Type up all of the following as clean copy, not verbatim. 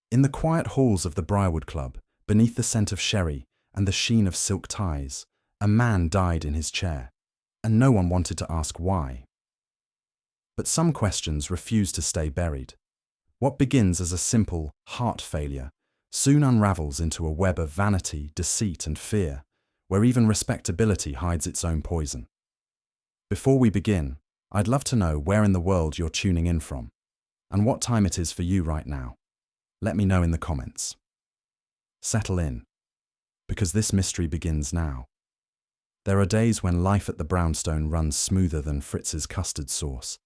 In the quiet halls of the Briarwood Club, beneath the scent of sherry and the sheen of silk ties, a man died in his chair, and no one wanted to ask why. But some questions refuse to stay buried. What begins as a simple heart failure soon unravels into a web of vanity, deceit, and fear, where even respectability hides its own poison. Before we begin, I'd love to know where in the world you're tuning in from, and what time it is for you right now. Let me know in the comments. Settle in, because this mystery begins now. There are days when life at the brownstone runs smoother than Fritz's custard sauce,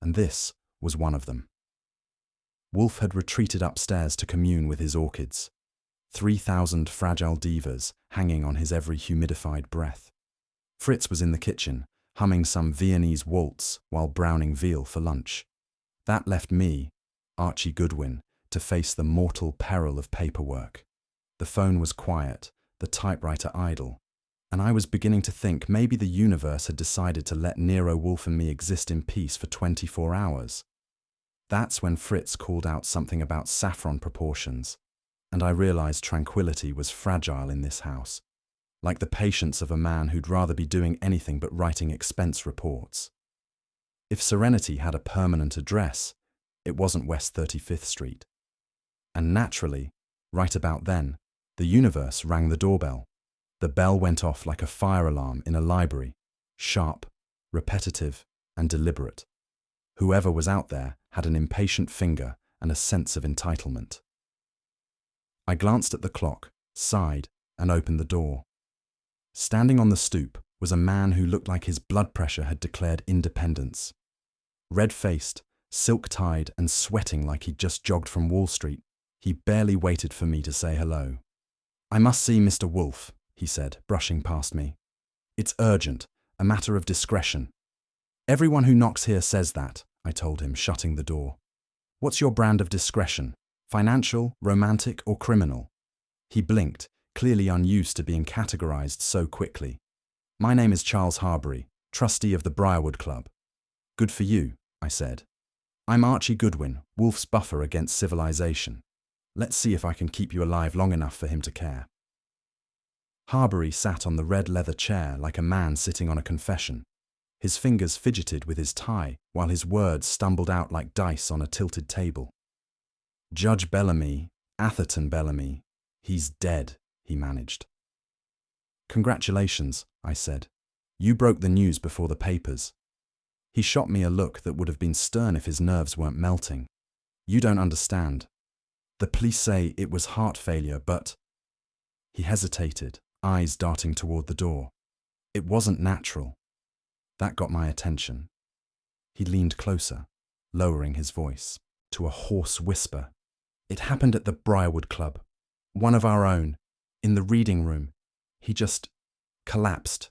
and this was one of them. Wolfe had retreated upstairs to commune with his orchids, 3,000 fragile divas hanging on his every humidified breath. Fritz was in the kitchen, humming some Viennese waltz while browning veal for lunch. That left me, Archie Goodwin, to face the mortal peril of paperwork. The phone was quiet, the typewriter idle, and I was beginning to think maybe the universe had decided to let Nero Wolfe and me exist in peace for 24 hours. That's when Fritz called out something about saffron proportions, and I realized tranquility was fragile in this house, like the patience of a man who'd rather be doing anything but writing expense reports. If serenity had a permanent address, it wasn't West 35th Street. And naturally, right about then, the universe rang the doorbell. The bell went off like a fire alarm in a library, sharp, repetitive, and deliberate. Whoever was out there had an impatient finger and a sense of entitlement. I glanced at the clock, sighed, and opened the door. Standing on the stoop was a man who looked like his blood pressure had declared independence. Red-faced, silk-tied, and sweating like he'd just jogged from Wall Street, he barely waited for me to say hello. "I must see Mr. Wolfe," he said, brushing past me. "It's urgent, a matter of discretion." "Everyone who knocks here says that," I told him, shutting the door. "What's your brand of discretion? Financial, romantic, or criminal?" He blinked, clearly unused to being categorized so quickly. "My name is Charles Harbury, trustee of the Briarwood Club." "Good for you," I said. "I'm Archie Goodwin, Wolfe's buffer against civilization. Let's see if I can keep you alive long enough for him to care." Harbury sat on the red leather chair like a man sitting on a confession. His fingers fidgeted with his tie while his words stumbled out like dice on a tilted table. "Judge Bellamy, Atherton Bellamy, he's dead," he managed. "Congratulations," I said. "You broke the news before the papers." He shot me a look that would have been stern if his nerves weren't melting. "You don't understand. The police say it was heart failure, but—" He hesitated, eyes darting toward the door. "It wasn't natural." That got my attention. He leaned closer, lowering his voice to a hoarse whisper. "It happened at the Briarwood Club. One of our own. In the reading room. He just collapsed."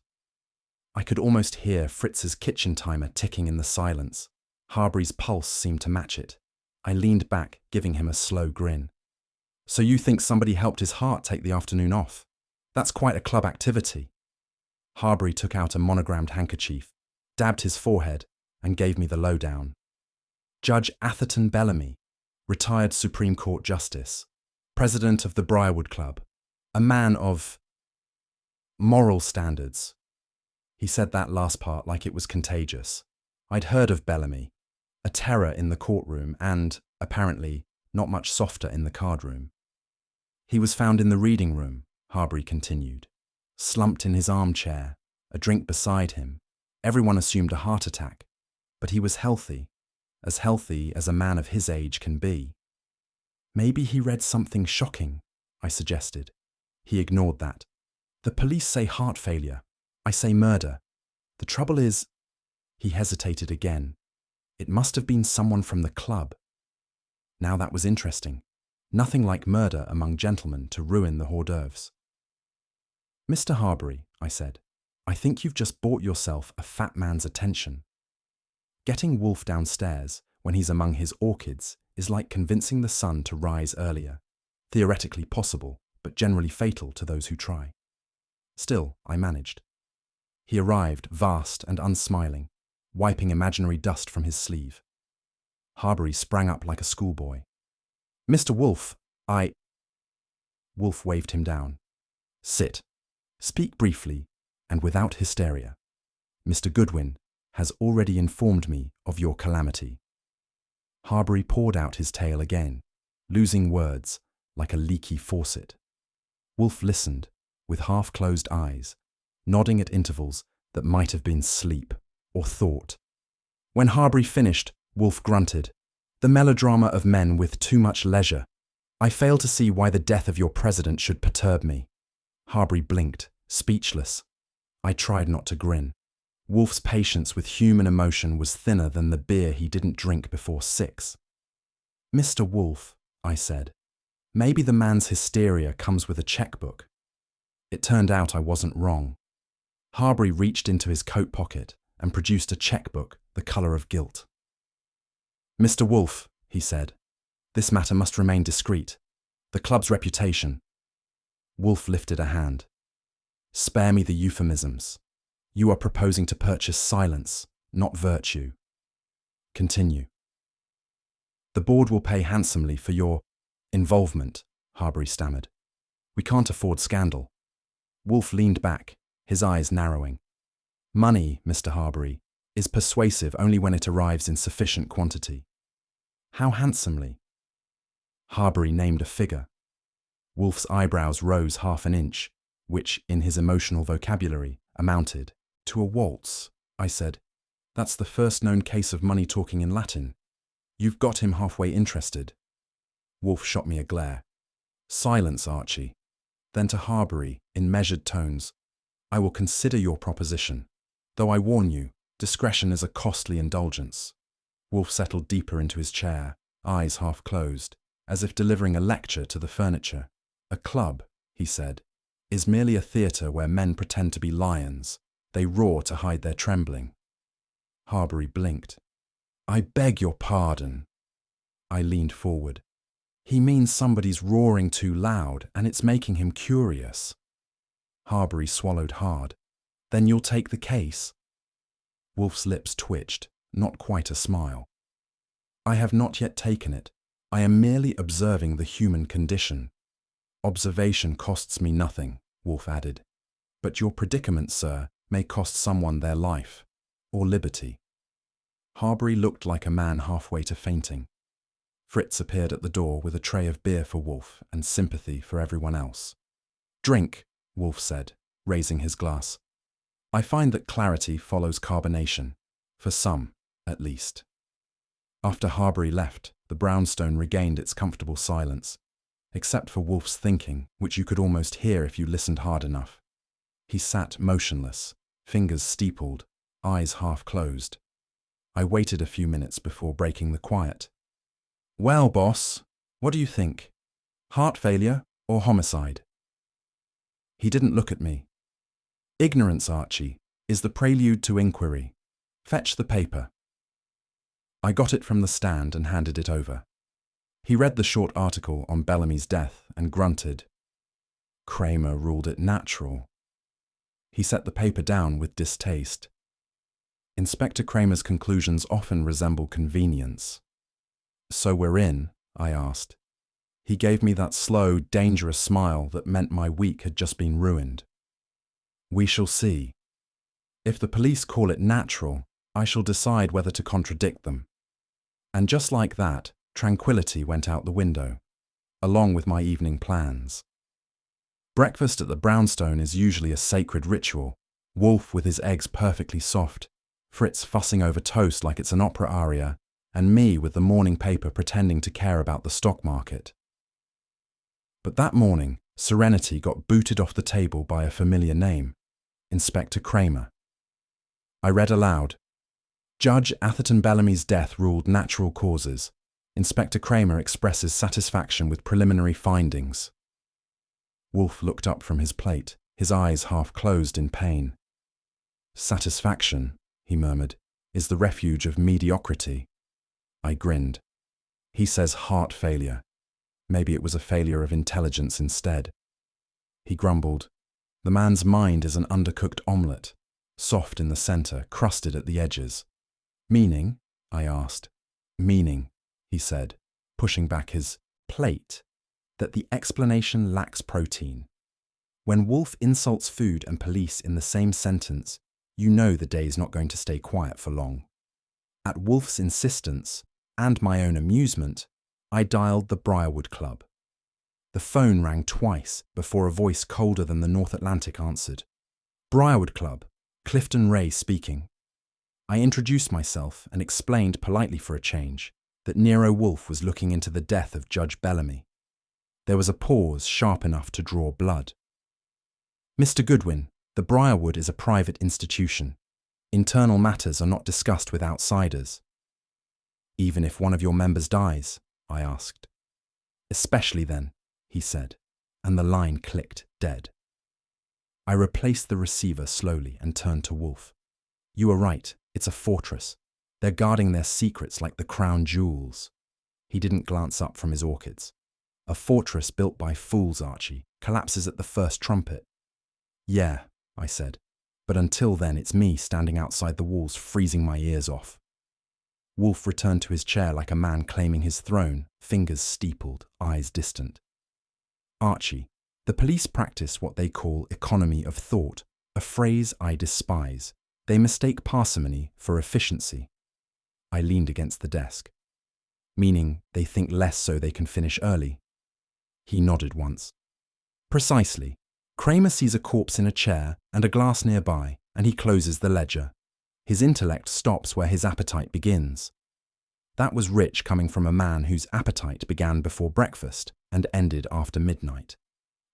I could almost hear Fritz's kitchen timer ticking in the silence. Harbury's pulse seemed to match it. I leaned back, giving him a slow grin. "So you think somebody helped his heart take the afternoon off? That's quite a club activity." Harbury took out a monogrammed handkerchief, dabbed his forehead, and gave me the lowdown. "Judge Atherton Bellamy, retired Supreme Court Justice, president of the Briarwood Club, a man of moral standards." He said that last part like it was contagious. I'd heard of Bellamy, a terror in the courtroom and, apparently, not much softer in the cardroom. "He was found in the reading room," Harbury continued, slumped in his armchair, a drink beside him. Everyone assumed a heart attack, but he was healthy as a man of his age can be. "Maybe he read something shocking," I suggested. He ignored that. "The police say heart failure. I say murder. The trouble is—" He hesitated again. "It must have been someone from the club." Now that was interesting. Nothing like murder among gentlemen to ruin the hors d'oeuvres. "Mr. Harbury," I said, "I think you've just bought yourself a fat man's attention. Getting Wolfe downstairs when he's among his orchids is like convincing the sun to rise earlier. Theoretically possible, but generally fatal to those who try." Still, I managed. He arrived, vast and unsmiling, wiping imaginary dust from his sleeve. Harbury sprang up like a schoolboy. "Mr. Wolfe, Wolfe waved him down. Sit. Speak briefly and without hysteria. Mr. Goodwin has already informed me of your calamity. Harbury poured out his tale again, losing words like a leaky faucet. Wolfe listened with half-closed eyes, nodding at intervals that might have been sleep or thought. When Harbury finished, Wolfe grunted, "The melodrama of men with too much leisure. I fail to see why the death of your president should perturb me." Harbury blinked, speechless. I tried not to grin. Wolfe's patience with human emotion was thinner than the beer he didn't drink before 6. "Mr. Wolfe," I said, "maybe the man's hysteria comes with a checkbook." It turned out I wasn't wrong. Harbury reached into his coat pocket and produced a checkbook the colour of guilt. "Mr. Wolfe," he said, "this matter must remain discreet. The club's reputation." Wolfe lifted a hand. "Spare me the euphemisms. You are proposing to purchase silence, not virtue. Continue." "The board will pay handsomely for your involvement," Harbury stammered. "We can't afford scandal." Wolfe leaned back, his eyes narrowing. "Money, Mr. Harbury, is persuasive only when it arrives in sufficient quantity." "How handsomely?" Harbury named a figure. Wolfe's eyebrows rose half an inch, which, in his emotional vocabulary, amounted to a waltz. I said, "That's the first known case of money talking in Latin. You've got him halfway interested." Wolfe shot me a glare. "Silence, Archie." Then to Harbury, in measured tones, "I will consider your proposition, though I warn you, discretion is a costly indulgence." Wolfe settled deeper into his chair, eyes half closed, as if delivering a lecture to the furniture. "A club," he said, "is merely a theatre where men pretend to be lions. They roar to hide their trembling." Harbury blinked. "I beg your pardon." I leaned forward. "He means somebody's roaring too loud and it's making him curious." Harbury swallowed hard. "Then you'll take the case?" Wolfe's lips twitched, not quite a smile. "I have not yet taken it. I am merely observing the human condition." "Observation costs me nothing," Wolfe added. "But your predicament, sir, may cost someone their life, or liberty." Harbury looked like a man halfway to fainting. Fritz appeared at the door with a tray of beer for Wolfe and sympathy for everyone else. "Drink," Wolfe said, raising his glass. "I find that clarity follows carbonation, for some, at least." After Harbury left, the brownstone regained its comfortable silence, except for Wolfe's thinking, which you could almost hear if you listened hard enough. He sat motionless, fingers steepled, eyes half closed. I waited a few minutes before breaking the quiet. "Well, boss, what do you think? Heart failure or homicide?" He didn't look at me. "Ignorance, Archie, is the prelude to inquiry. Fetch the paper." I got it from the stand and handed it over. He read the short article on Bellamy's death and grunted. Kramer ruled it natural. He set the paper down with distaste. Inspector Kramer's conclusions often resemble convenience. "So we're in?" I asked. He gave me that slow, dangerous smile that meant my week had just been ruined. "We shall see. If the police call it natural, I shall decide whether to contradict them." And just like that, tranquility went out the window, along with my evening plans. Breakfast at the brownstone is usually a sacred ritual, Wolfe with his eggs perfectly soft, Fritz fussing over toast like it's an opera aria, and me with the morning paper pretending to care about the stock market. But that morning, serenity got booted off the table by a familiar name, Inspector Kramer. I read aloud, "Judge Atherton Bellamy's death ruled natural causes. Inspector Kramer expresses satisfaction with preliminary findings." Wolfe looked up from his plate, his eyes half closed in pain. "Satisfaction," he murmured, "is the refuge of mediocrity." I grinned. "He says heart failure. Maybe it was a failure of intelligence instead." He grumbled, "The man's mind is an undercooked omelette, soft in the center, crusted at the edges." "Meaning?" I asked. "Meaning," he said, pushing back his plate. that the explanation lacks protein. When Wolfe insults food and police in the same sentence, you know the day's not going to stay quiet for long. At Wolfe's insistence, and my own amusement, I dialed the Briarwood Club. The phone rang twice before a voice colder than the North Atlantic answered. Briarwood Club, Clifton Ray speaking. I introduced myself and explained politely for a change that Nero Wolfe was looking into the death of Judge Bellamy. There was a pause sharp enough to draw blood. Mr. Goodwin, the Briarwood is a private institution. Internal matters are not discussed with outsiders. Even if one of your members dies, I asked. Especially then, he said, and the line clicked dead. I replaced the receiver slowly and turned to Wolfe. You are right, it's a fortress. They're guarding their secrets like the crown jewels. He didn't glance up from his orchids. A fortress built by fools, Archie, collapses at the first trumpet. Yeah, I said, but until then it's me standing outside the walls freezing my ears off. Wolfe returned to his chair like a man claiming his throne, fingers steepled, eyes distant. Archie, the police practice what they call economy of thought, a phrase I despise. They mistake parsimony for efficiency. I leaned against the desk. Meaning they think less so they can finish early. He nodded once. Precisely. Kramer sees a corpse in a chair and a glass nearby, and he closes the ledger. His intellect stops where his appetite begins. That was rich coming from a man whose appetite began before breakfast and ended after midnight.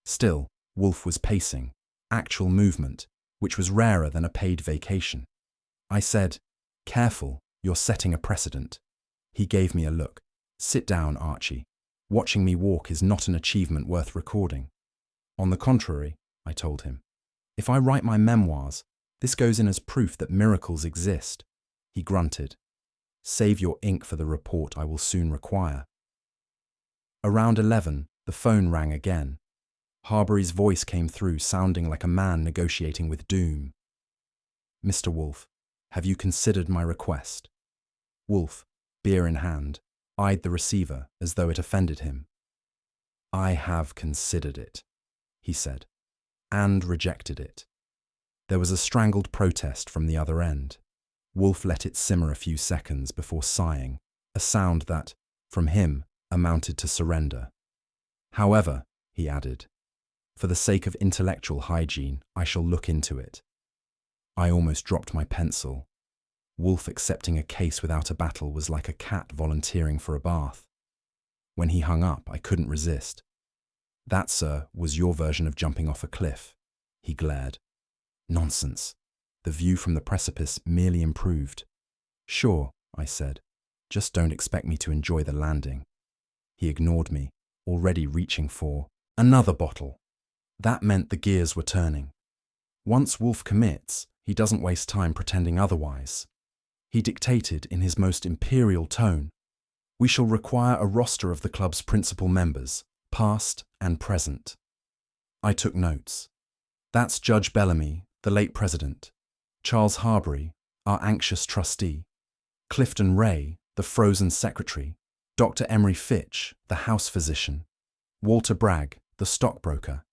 Still, Wolfe was pacing, actual movement, which was rarer than a paid vacation. I said, Careful, you're setting a precedent. He gave me a look. Sit down, Archie. Watching me walk is not an achievement worth recording. On the contrary, I told him, if I write my memoirs, this goes in as proof that miracles exist. He grunted. Save your ink for the report I will soon require. Around 11, the phone rang again. Harbury's voice came through, sounding like a man negotiating with doom. Mr. Wolfe, have you considered my request? Wolfe, beer in hand, eyed the receiver as though it offended him. I have considered it, he said, and rejected it. There was a strangled protest from the other end. Wolfe let it simmer a few seconds before sighing, a sound that, from him, amounted to surrender. However, he added, for the sake of intellectual hygiene, I shall look into it. I almost dropped my pencil. Wolfe accepting a case without a battle was like a cat volunteering for a bath. When he hung up, I couldn't resist. That, sir, was your version of jumping off a cliff. He glared. Nonsense. The view from the precipice merely improved. Sure, I said. Just don't expect me to enjoy the landing. He ignored me, already reaching for another bottle. That meant the gears were turning. Once Wolfe commits, he doesn't waste time pretending otherwise. He dictated in his most imperial tone, we shall require a roster of the club's principal members, past and present. I took notes. That's Judge Bellamy, the late president, Charles Harbury, our anxious trustee, Clifton Ray, the frozen secretary, Dr. Emery Fitch, the house physician, Walter Bragg, the stockbroker,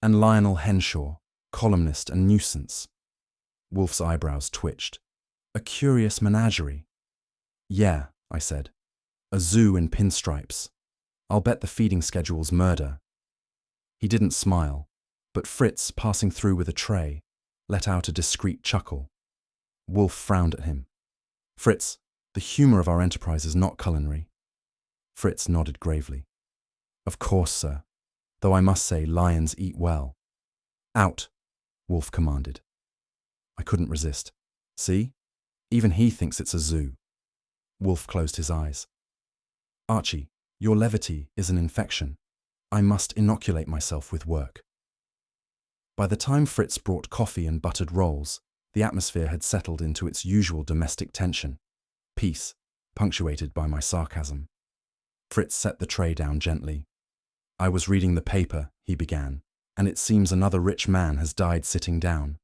and Lionel Henshaw, columnist and nuisance. Wolfe's eyebrows twitched. A curious menagerie. Yeah, I said. A zoo in pinstripes. I'll bet the feeding schedule's murder. He didn't smile, but Fritz, passing through with a tray, let out a discreet chuckle. Wolfe frowned at him. Fritz, the humour of our enterprise is not culinary. Fritz nodded gravely. Of course, sir, though I must say lions eat well. Out, Wolfe commanded. I couldn't resist. See? Even he thinks it's a zoo. Wolfe closed his eyes. Archie, your levity is an infection. I must inoculate myself with work. By the time Fritz brought coffee and buttered rolls, the atmosphere had settled into its usual domestic tension. Peace, punctuated by my sarcasm. Fritz set the tray down gently. I was reading the paper, he began, and it seems another rich man has died sitting down.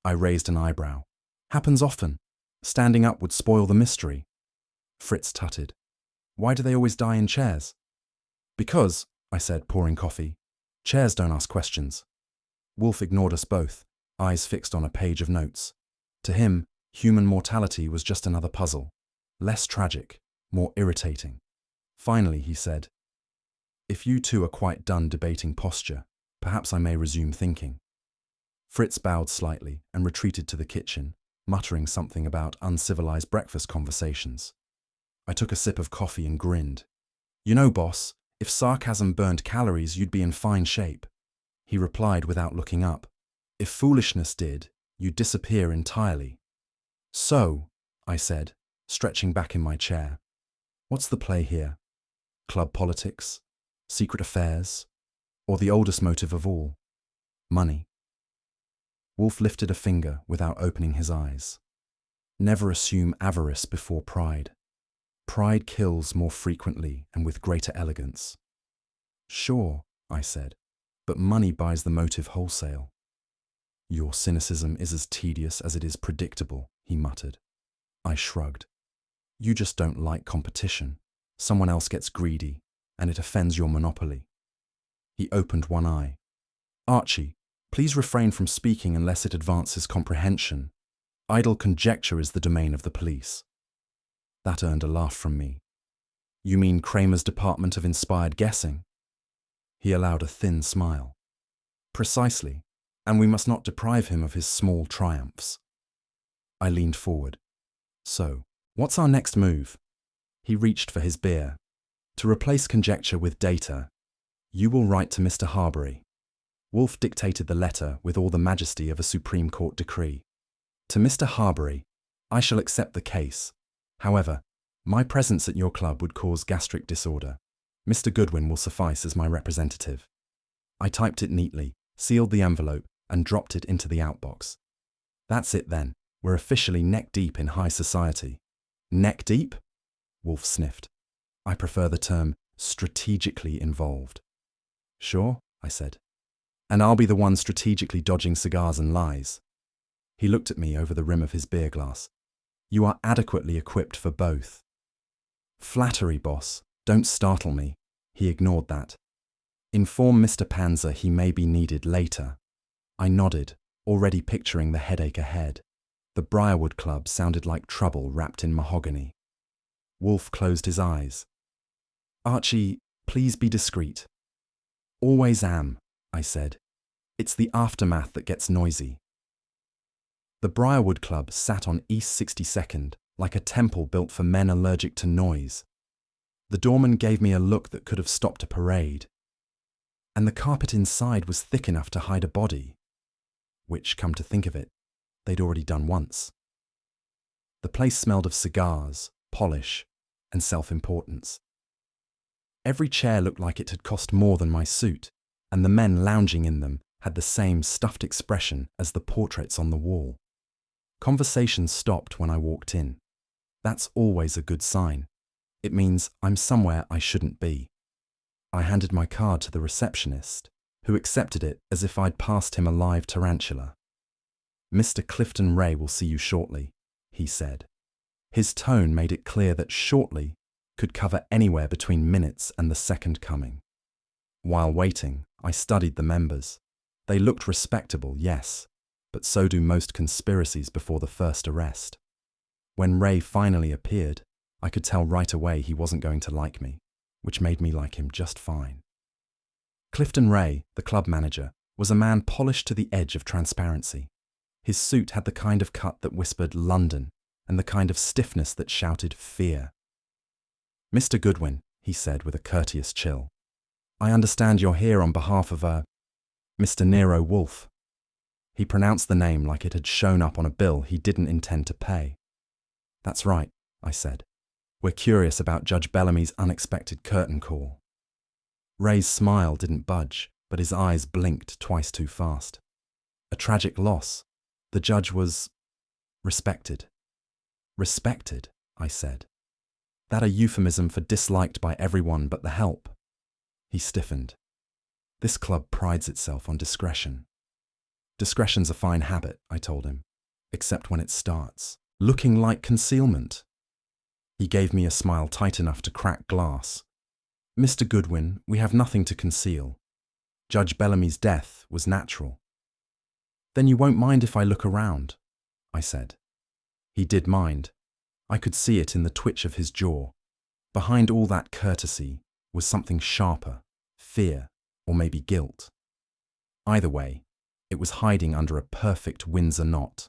I raised an eyebrow. Happens often. Standing up would spoil the mystery. Fritz tutted. Why do they always die in chairs? Because, I said, pouring coffee. Chairs don't ask questions. Wolfe ignored us both, eyes fixed on a page of notes. To him, human mortality was just another puzzle. Less tragic, more irritating. Finally, he said, "If you two are quite done debating posture, perhaps I may resume thinking." Fritz bowed slightly and retreated to the kitchen, muttering something about uncivilized breakfast conversations. I took a sip of coffee and grinned. "You know, boss, if sarcasm burned calories, you'd be in fine shape." He replied without looking up. "If foolishness did, you'd disappear entirely." "So," I said, stretching back in my chair, "what's the play here? Club politics? Secret affairs? Or the oldest motive of all? Money?" Wolfe lifted a finger without opening his eyes. "Never assume avarice before pride. Pride kills more frequently and with greater elegance." "Sure," I said, "but money buys the motive wholesale." "Your cynicism is as tedious as it is predictable," he muttered. I shrugged. "You just don't like competition. Someone else gets greedy, and it offends your monopoly." He opened one eye. "Archie, please refrain from speaking unless it advances comprehension. Idle conjecture is the domain of the police." That earned a laugh from me. "You mean Kramer's department of inspired guessing?" He allowed a thin smile. "Precisely, and we must not deprive him of his small triumphs." I leaned forward. "So, what's our next move?" He reached for his beer. "To replace conjecture with data, you will write to Mr. Harbury." Wolfe dictated the letter with all the majesty of a Supreme Court decree. "To Mr. Harbury, I shall accept the case. However, my presence at your club would cause gastric disorder. Mr. Goodwin will suffice as my representative." I typed it neatly, sealed the envelope, and dropped it into the outbox. "That's it then. We're officially neck-deep in high society." "Neck-deep?" Wolfe sniffed. "I prefer the term strategically involved." "Sure," I said. "And I'll be the one strategically dodging cigars and lies." He looked at me over the rim of his beer glass. "You are adequately equipped for both." "Flattery, boss. Don't startle me." He ignored that. "Inform Mr. Panzer he may be needed later." I nodded, already picturing the headache ahead. The Briarwood Club sounded like trouble wrapped in mahogany. Wolfe closed his eyes. "Archie, please be discreet." "Always am," I said. "It's the aftermath that gets noisy." The Briarwood Club sat on East 62nd, like a temple built for men allergic to noise. The doorman gave me a look that could have stopped a parade. And the carpet inside was thick enough to hide a body, which, come to think of it, they'd already done once. The place smelled of cigars, polish, and self-importance. Every chair looked like it had cost more than my suit, and the men lounging in them had the same stuffed expression as the portraits on the wall. Conversation stopped when I walked in. That's always a good sign. It means I'm somewhere I shouldn't be. I handed my card to the receptionist, who accepted it as if I'd passed him a live tarantula. "Mr. Clifton Ray will see you shortly," he said. His tone made it clear that shortly could cover anywhere between minutes and the second coming. While waiting, I studied the members. They looked respectable, yes, but so do most conspiracies before the first arrest. When Ray finally appeared, I could tell right away he wasn't going to like me, which made me like him just fine. Clifton Ray, the club manager, was a man polished to the edge of transparency. His suit had the kind of cut that whispered London and the kind of stiffness that shouted fear. "Mr. Goodwin," he said with a courteous chill, "I understand you're here on behalf of Mr. Nero Wolfe." He pronounced the name like it had shown up on a bill he didn't intend to pay. "That's right," I said. "We're curious about Judge Bellamy's unexpected curtain call." Ray's smile didn't budge, but his eyes blinked twice too fast. "A tragic loss. The judge was respected." "Respected," I said. "That a euphemism for disliked by everyone but the help?" He stiffened. "This club prides itself on discretion." "Discretion's a fine habit," I told him, "except when it starts looking like concealment." He gave me a smile tight enough to crack glass. Mr. Goodwin, we have nothing to conceal. Judge Bellamy's death was natural. Then you won't mind if I look around, I said. He did mind. I could see it in the twitch of his jaw. Behind all that courtesy was something sharper, fear, or maybe guilt. Either way, it was hiding under a perfect Windsor knot.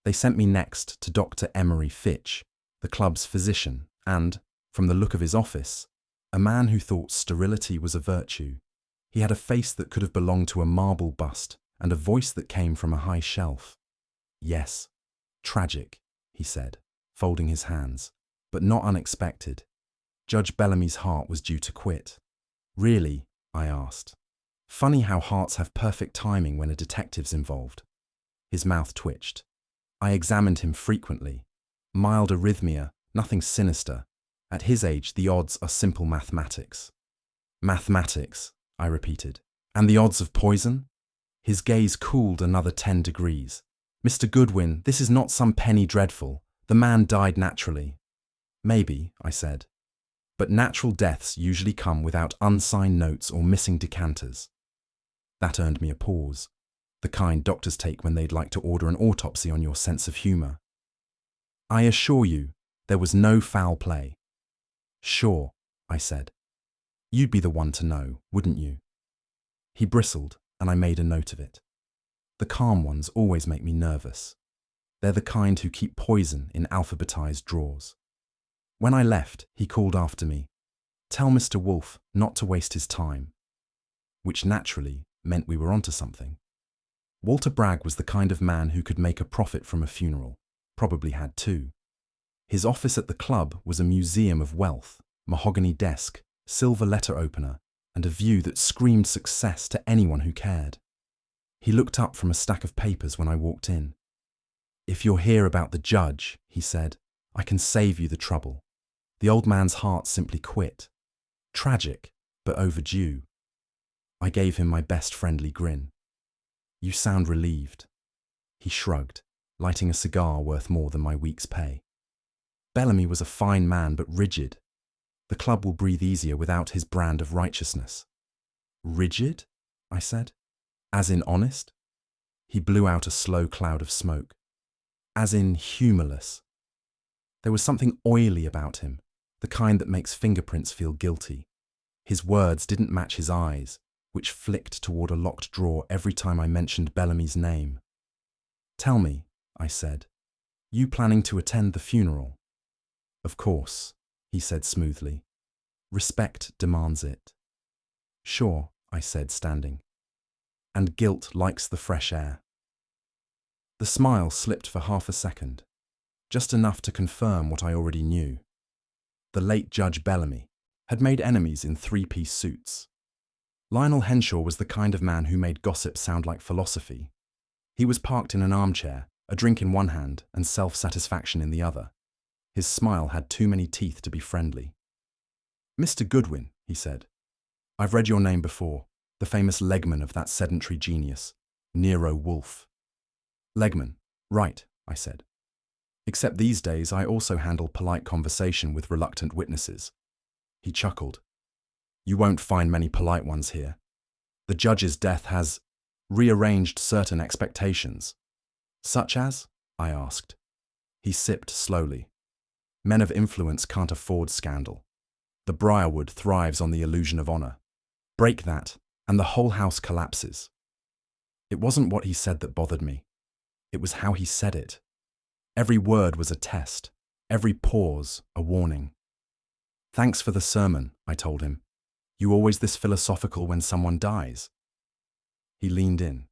They sent me next to Dr. Emery Fitch, the club's physician, and, from the look of his office, a man who thought sterility was a virtue. He had a face that could have belonged to a marble bust and a voice that came from a high shelf. Yes, tragic, he said, folding his hands, but not unexpected. Judge Bellamy's heart was due to quit. Really? I asked. Funny how hearts have perfect timing when a detective's involved. His mouth twitched. I examined him frequently. Mild arrhythmia, nothing sinister. At his age, the odds are simple mathematics. Mathematics, I repeated. And the odds of poison? His gaze cooled another 10 degrees. Mr. Goodwin, this is not some penny dreadful. The man died naturally. Maybe, I said. But natural deaths usually come without unsigned notes or missing decanters. That earned me a pause, the kind doctors take when they'd like to order an autopsy on your sense of humour. I assure you, there was no foul play. Sure, I said. You'd be the one to know, wouldn't you? He bristled, and I made a note of it. The calm ones always make me nervous. They're the kind who keep poison in alphabetized drawers. When I left, he called after me, "Tell Mr. Wolfe not to waste his time," which naturally meant we were onto something. Walter Bragg was the kind of man who could make a profit from a funeral, probably had two. His office at the club was a museum of wealth, mahogany desk, silver letter opener, and a view that screamed success to anyone who cared. He looked up from a stack of papers when I walked in. "If you're here about the judge," he said, "I can save you the trouble." The old man's heart simply quit. Tragic, but overdue. I gave him my best friendly grin. "You sound relieved." He shrugged, lighting a cigar worth more than my week's pay. Bellamy was a fine man, but rigid. The club will breathe easier without his brand of righteousness. Rigid? I said. As in honest? He blew out a slow cloud of smoke. As in humourless. There was something oily about him, the kind that makes fingerprints feel guilty. His words didn't match his eyes, which flicked toward a locked drawer every time I mentioned Bellamy's name. "Tell me," I said, "you planning to attend the funeral?" "Of course," he said smoothly. "Respect demands it." "Sure," I said, standing. "And guilt likes the fresh air." The smile slipped for half a second, just enough to confirm what I already knew. The late Judge Bellamy had made enemies in three-piece suits. Lionel Henshaw was the kind of man who made gossip sound like philosophy. He was parked in an armchair, a drink in one hand and self-satisfaction in the other. His smile had too many teeth to be friendly. "Mr. Goodwin," he said, "I've read your name before, the famous legman of that sedentary genius, Nero Wolfe." "Legman, right," I said. "Except these days I also handle polite conversation with reluctant witnesses." He chuckled. "You won't find many polite ones here. The judge's death has rearranged certain expectations." "Such as?" I asked. He sipped slowly. "Men of influence can't afford scandal. The Briarwood thrives on the illusion of honor. Break that, and the whole house collapses." It wasn't what he said that bothered me. It was how he said it. Every word was a test, every pause a warning. "Thanks for the sermon," I told him. "You always this philosophical when someone dies?" He leaned in,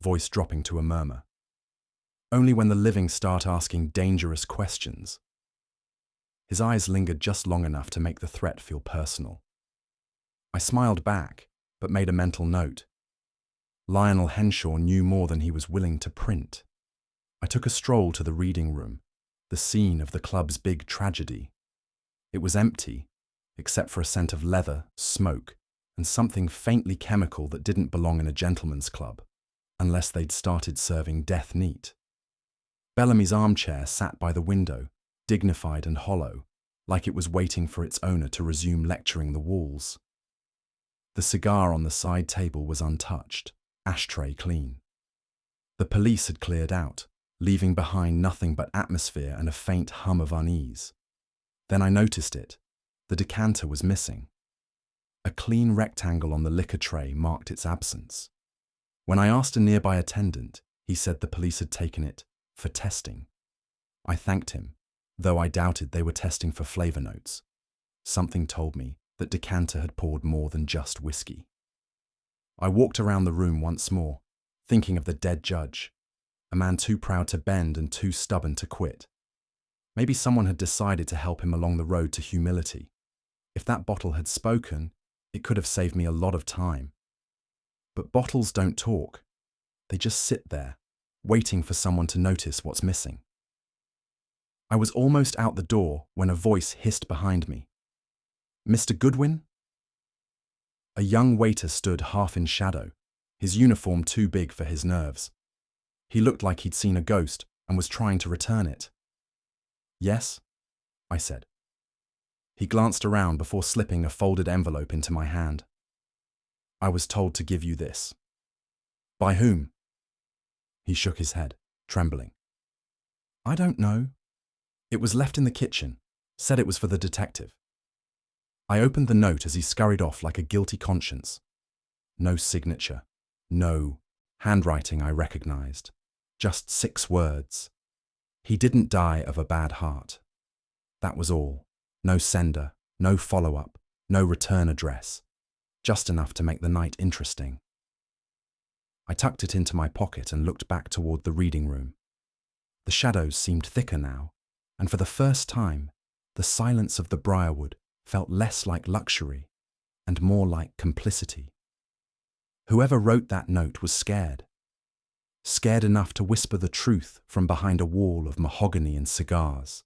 voice dropping to a murmur. "Only when the living start asking dangerous questions." His eyes lingered just long enough to make the threat feel personal. I smiled back, but made a mental note. Lionel Henshaw knew more than he was willing to print. I took a stroll to the reading room, the scene of the club's big tragedy. It was empty, except for a scent of leather, smoke, and something faintly chemical that didn't belong in a gentleman's club, unless they'd started serving death neat. Bellamy's armchair sat by the window, dignified and hollow, like it was waiting for its owner to resume lecturing the walls. The cigar on the side table was untouched, ashtray clean. The police had cleared out, leaving behind nothing but atmosphere and a faint hum of unease. Then I noticed it. The decanter was missing. A clean rectangle on the liquor tray marked its absence. When I asked a nearby attendant, he said the police had taken it for testing. I thanked him, though I doubted they were testing for flavor notes. Something told me that decanter had poured more than just whiskey. I walked around the room once more, thinking of the dead judge, a man too proud to bend and too stubborn to quit. Maybe someone had decided to help him along the road to humility. If that bottle had spoken, it could have saved me a lot of time. But bottles don't talk. They just sit there, waiting for someone to notice what's missing. I was almost out the door when a voice hissed behind me. "Mr. Goodwin?" A young waiter stood half in shadow, his uniform too big for his nerves. He looked like he'd seen a ghost and was trying to return it. "Yes?" I said. He glanced around before slipping a folded envelope into my hand. "I was told to give you this." "By whom?" He shook his head, trembling. "I don't know. It was left in the kitchen. Said it was for the detective." I opened the note as he scurried off like a guilty conscience. No signature. No handwriting I recognized. Just 6 words. He didn't die of a bad heart. That was all. No sender, no follow-up, no return address. Just enough to make the night interesting. I tucked it into my pocket and looked back toward the reading room. The shadows seemed thicker now, and for the first time, the silence of the briarwood felt less like luxury and more like complicity. Whoever wrote that note was scared. Scared enough to whisper the truth from behind a wall of mahogany and cigars.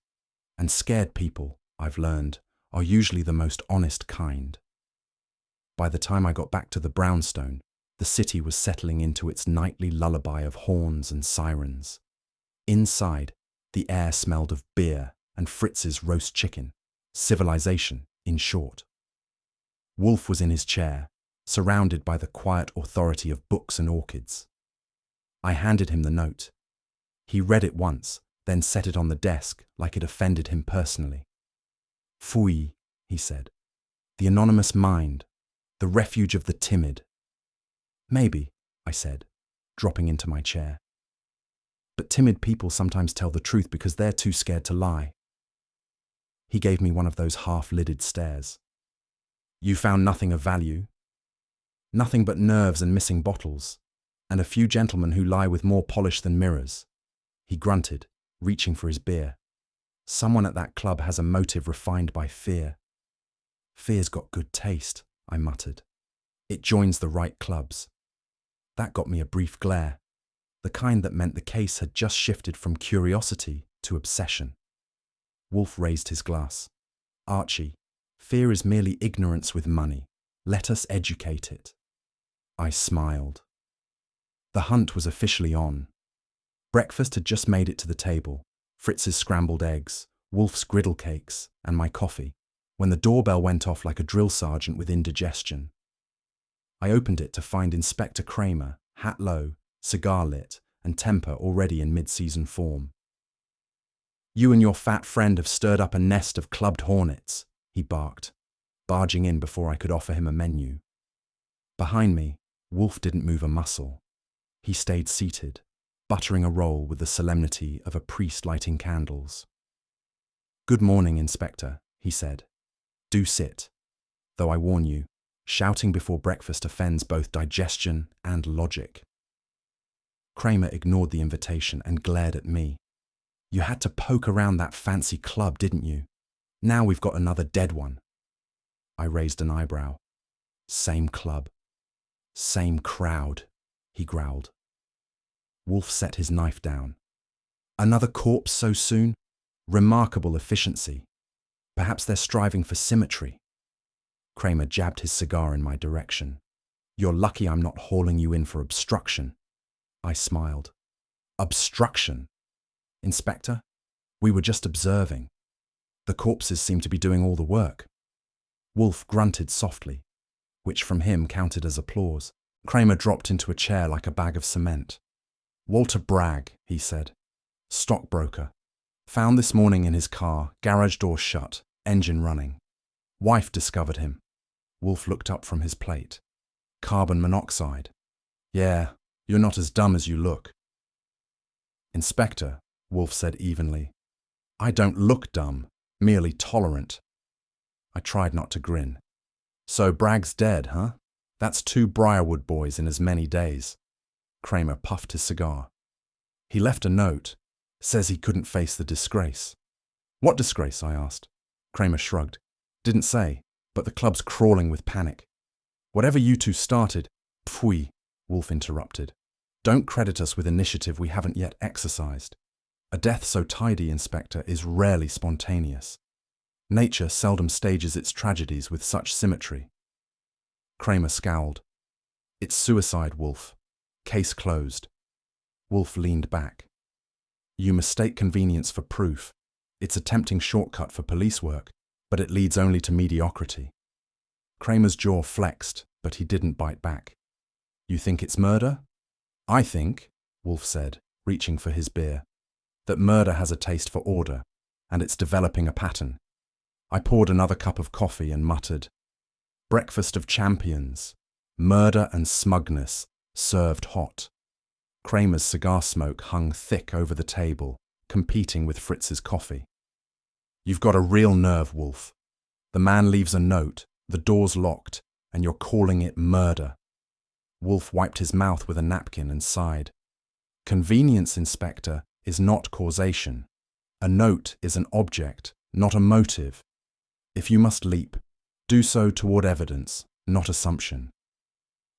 And scared people, I've learned, are usually the most honest kind. By the time I got back to the brownstone, the city was settling into its nightly lullaby of horns and sirens. Inside, the air smelled of beer and Fritz's roast chicken. Civilization, in short. Wolfe was in his chair, surrounded by the quiet authority of books and orchids. I handed him the note. He read it once, then set it on the desk like it offended him personally. "Fui," he said. "The anonymous mind, the refuge of the timid." "Maybe," I said, dropping into my chair. "But timid people sometimes tell the truth because they're too scared to lie." He gave me one of those half-lidded stares. "You found nothing of value?" "Nothing but nerves and missing bottles, and a few gentlemen who lie with more polish than mirrors." He grunted, reaching for his beer. "Someone at that club has a motive refined by fear." "Fear's got good taste," I muttered. "It joins the right clubs." That got me a brief glare, the kind that meant the case had just shifted from curiosity to obsession. Wolfe raised his glass. "Archie, fear is merely ignorance with money. Let us educate it." I smiled. The hunt was officially on. Breakfast had just made it to the table, Fritz's scrambled eggs, Wolfe's griddle cakes, and my coffee, when the doorbell went off like a drill sergeant with indigestion. I opened it to find Inspector Kramer, hat low, cigar lit, and temper already in mid-season form. "You and your fat friend have stirred up a nest of clubbed hornets," he barked, barging in before I could offer him a menu. Behind me, Wolfe didn't move a muscle. He stayed seated, buttering a roll with the solemnity of a priest lighting candles. "Good morning, Inspector," he said. "Do sit. Though I warn you, shouting before breakfast offends both digestion and logic." Kramer ignored the invitation and glared at me. "You had to poke around that fancy club, didn't you? Now we've got another dead one." I raised an eyebrow. "Same club. Same crowd," he growled. Wolfe set his knife down. "Another corpse so soon? Remarkable efficiency. Perhaps they're striving for symmetry." Kramer jabbed his cigar in my direction. "You're lucky I'm not hauling you in for obstruction." I smiled. "Obstruction? Inspector, we were just observing." The corpses seem to be doing all the work. Wolfe grunted softly, which from him counted as applause. Kramer dropped into a chair like a bag of cement. Walter Bragg, he said. Stockbroker. Found this morning in his car, garage door shut, engine running. Wife discovered him. Wolfe looked up from his plate. Carbon monoxide. Yeah, you're not as dumb as you look. Inspector, Wolfe said evenly. I don't look dumb, merely tolerant. I tried not to grin. So Bragg's dead, huh? That's 2 Briarwood boys in as many days. Kramer puffed his cigar. He left a note. Says he couldn't face the disgrace. What disgrace? I asked. Kramer shrugged. Didn't say, but the club's crawling with panic. Whatever you two started, pfui, Wolfe interrupted. Don't credit us with initiative we haven't yet exercised. A death so tidy, Inspector, is rarely spontaneous. Nature seldom stages its tragedies with such symmetry. Kramer scowled. It's suicide, Wolfe. Case closed. Wolfe leaned back. You mistake convenience for proof. It's a tempting shortcut for police work, but it leads only to mediocrity. Kramer's jaw flexed, but he didn't bite back. You think it's murder? I think, Wolfe said, reaching for his beer, that murder has a taste for order, and it's developing a pattern. I poured another cup of coffee and muttered, Breakfast of champions, murder and smugness, served hot. Kramer's cigar smoke hung thick over the table, competing with Fritz's coffee. You've got a real nerve, Wolfe. The man leaves a note, the door's locked, and you're calling it murder. Wolfe wiped his mouth with a napkin and sighed. Convenience, Inspector, is not causation. A note is an object, not a motive. If you must leap, do so toward evidence, not assumption.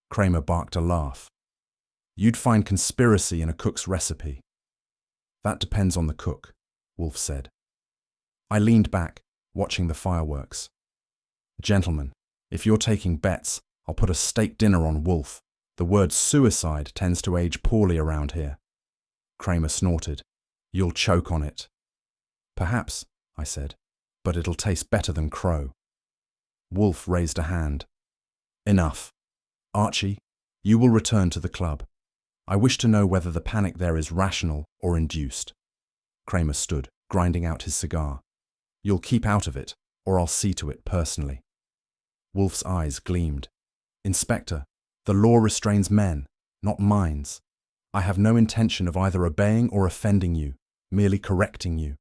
Kramer barked a laugh. You'd find conspiracy in a cook's recipe. That depends on the cook, Wolfe said. I leaned back, watching the fireworks. Gentlemen, if you're taking bets, I'll put a steak dinner on Wolfe. The word suicide tends to age poorly around here. Kramer snorted. You'll choke on it. Perhaps, I said, but it'll taste better than crow. Wolfe raised a hand. Enough. Archie, you will return to the club. I wish to know whether the panic there is rational or induced. Kramer stood, grinding out his cigar. You'll keep out of it, or I'll see to it personally. Wolfe's eyes gleamed. Inspector, the law restrains men, not minds. I have no intention of either obeying or offending you, merely correcting you.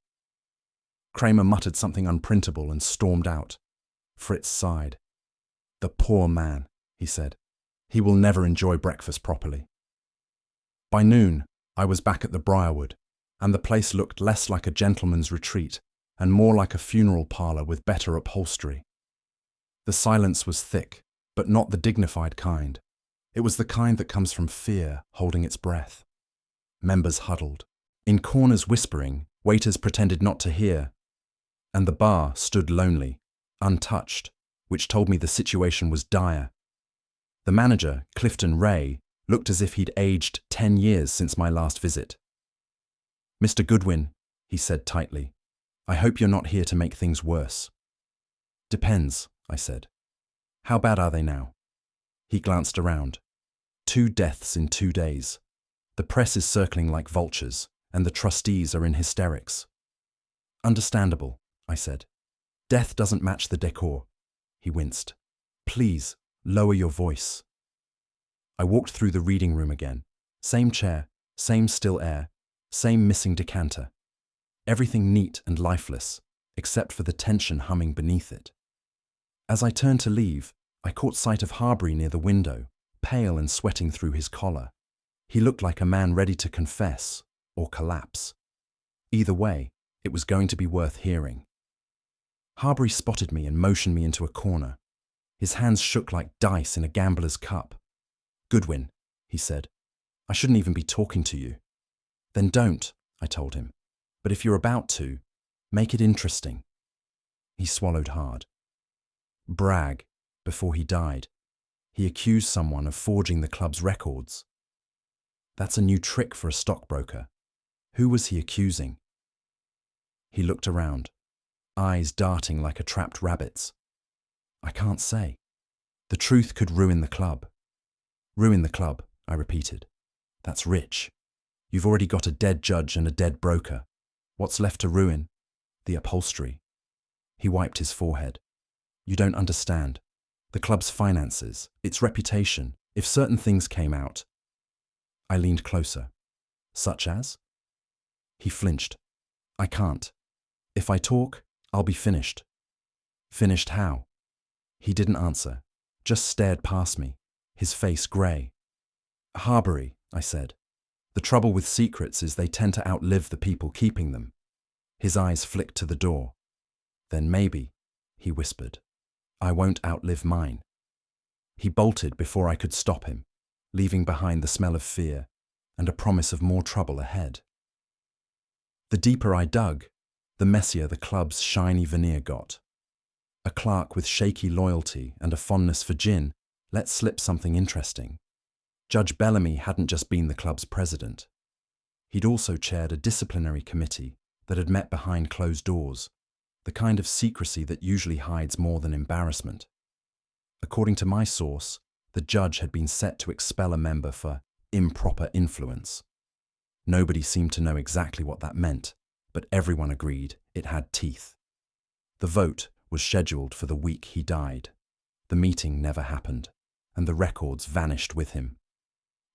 Kramer muttered something unprintable and stormed out. Fritz sighed. The poor man, he said. He will never enjoy breakfast properly. By noon, I was back at the Briarwood, and the place looked less like a gentleman's retreat and more like a funeral parlour with better upholstery. The silence was thick, but not the dignified kind. It was the kind that comes from fear holding its breath. Members huddled. In corners whispering, waiters pretended not to hear, and the bar stood lonely, untouched, which told me the situation was dire. The manager, Clifton Ray, looked as if he'd aged 10 years since my last visit. Mr. Goodwin, he said tightly, I hope you're not here to make things worse. Depends, I said. How bad are they now? He glanced around. 2 deaths in 2 days. The press is circling like vultures, and the trustees are in hysterics. Understandable, I said. Death doesn't match the decor. He winced. Please, lower your voice. I walked through the reading room again. Same chair, same still air, same missing decanter. Everything neat and lifeless, except for the tension humming beneath it. As I turned to leave, I caught sight of Harbury near the window, pale and sweating through his collar. He looked like a man ready to confess or collapse. Either way, it was going to be worth hearing. Harbury spotted me and motioned me into a corner. His hands shook like dice in a gambler's cup. Goodwin, he said, I shouldn't even be talking to you. Then don't, I told him. But if you're about to, make it interesting. He swallowed hard. Bragg, before he died, he accused someone of forging the club's records. That's a new trick for a stockbroker. Who was he accusing? He looked around. eyes darting like a trapped rabbit's. I can't say. The truth could ruin the club. Ruin the club, I repeated. That's rich. You've already got a dead judge and a dead broker. What's left to ruin? The upholstery. He wiped his forehead. You don't understand. The club's finances, its reputation, if certain things came out. I leaned closer. Such as? He flinched. I can't. If I talk, I'll be finished. Finished how? He didn't answer, just stared past me, his face grey. Harbury, I said. The trouble with secrets is they tend to outlive the people keeping them. His eyes flicked to the door. Then maybe, he whispered, I won't outlive mine. He bolted before I could stop him, leaving behind the smell of fear and a promise of more trouble ahead. The deeper I dug, the messier the club's shiny veneer got. A clerk with shaky loyalty and a fondness for gin let slip something interesting. Judge Bellamy hadn't just been the club's president. He'd also chaired a disciplinary committee that had met behind closed doors, the kind of secrecy that usually hides more than embarrassment. According to my source, the judge had been set to expel a member for improper influence. Nobody seemed to know exactly what that meant, but everyone agreed it had teeth. The vote was scheduled for the week he died. The meeting never happened, and the records vanished with him.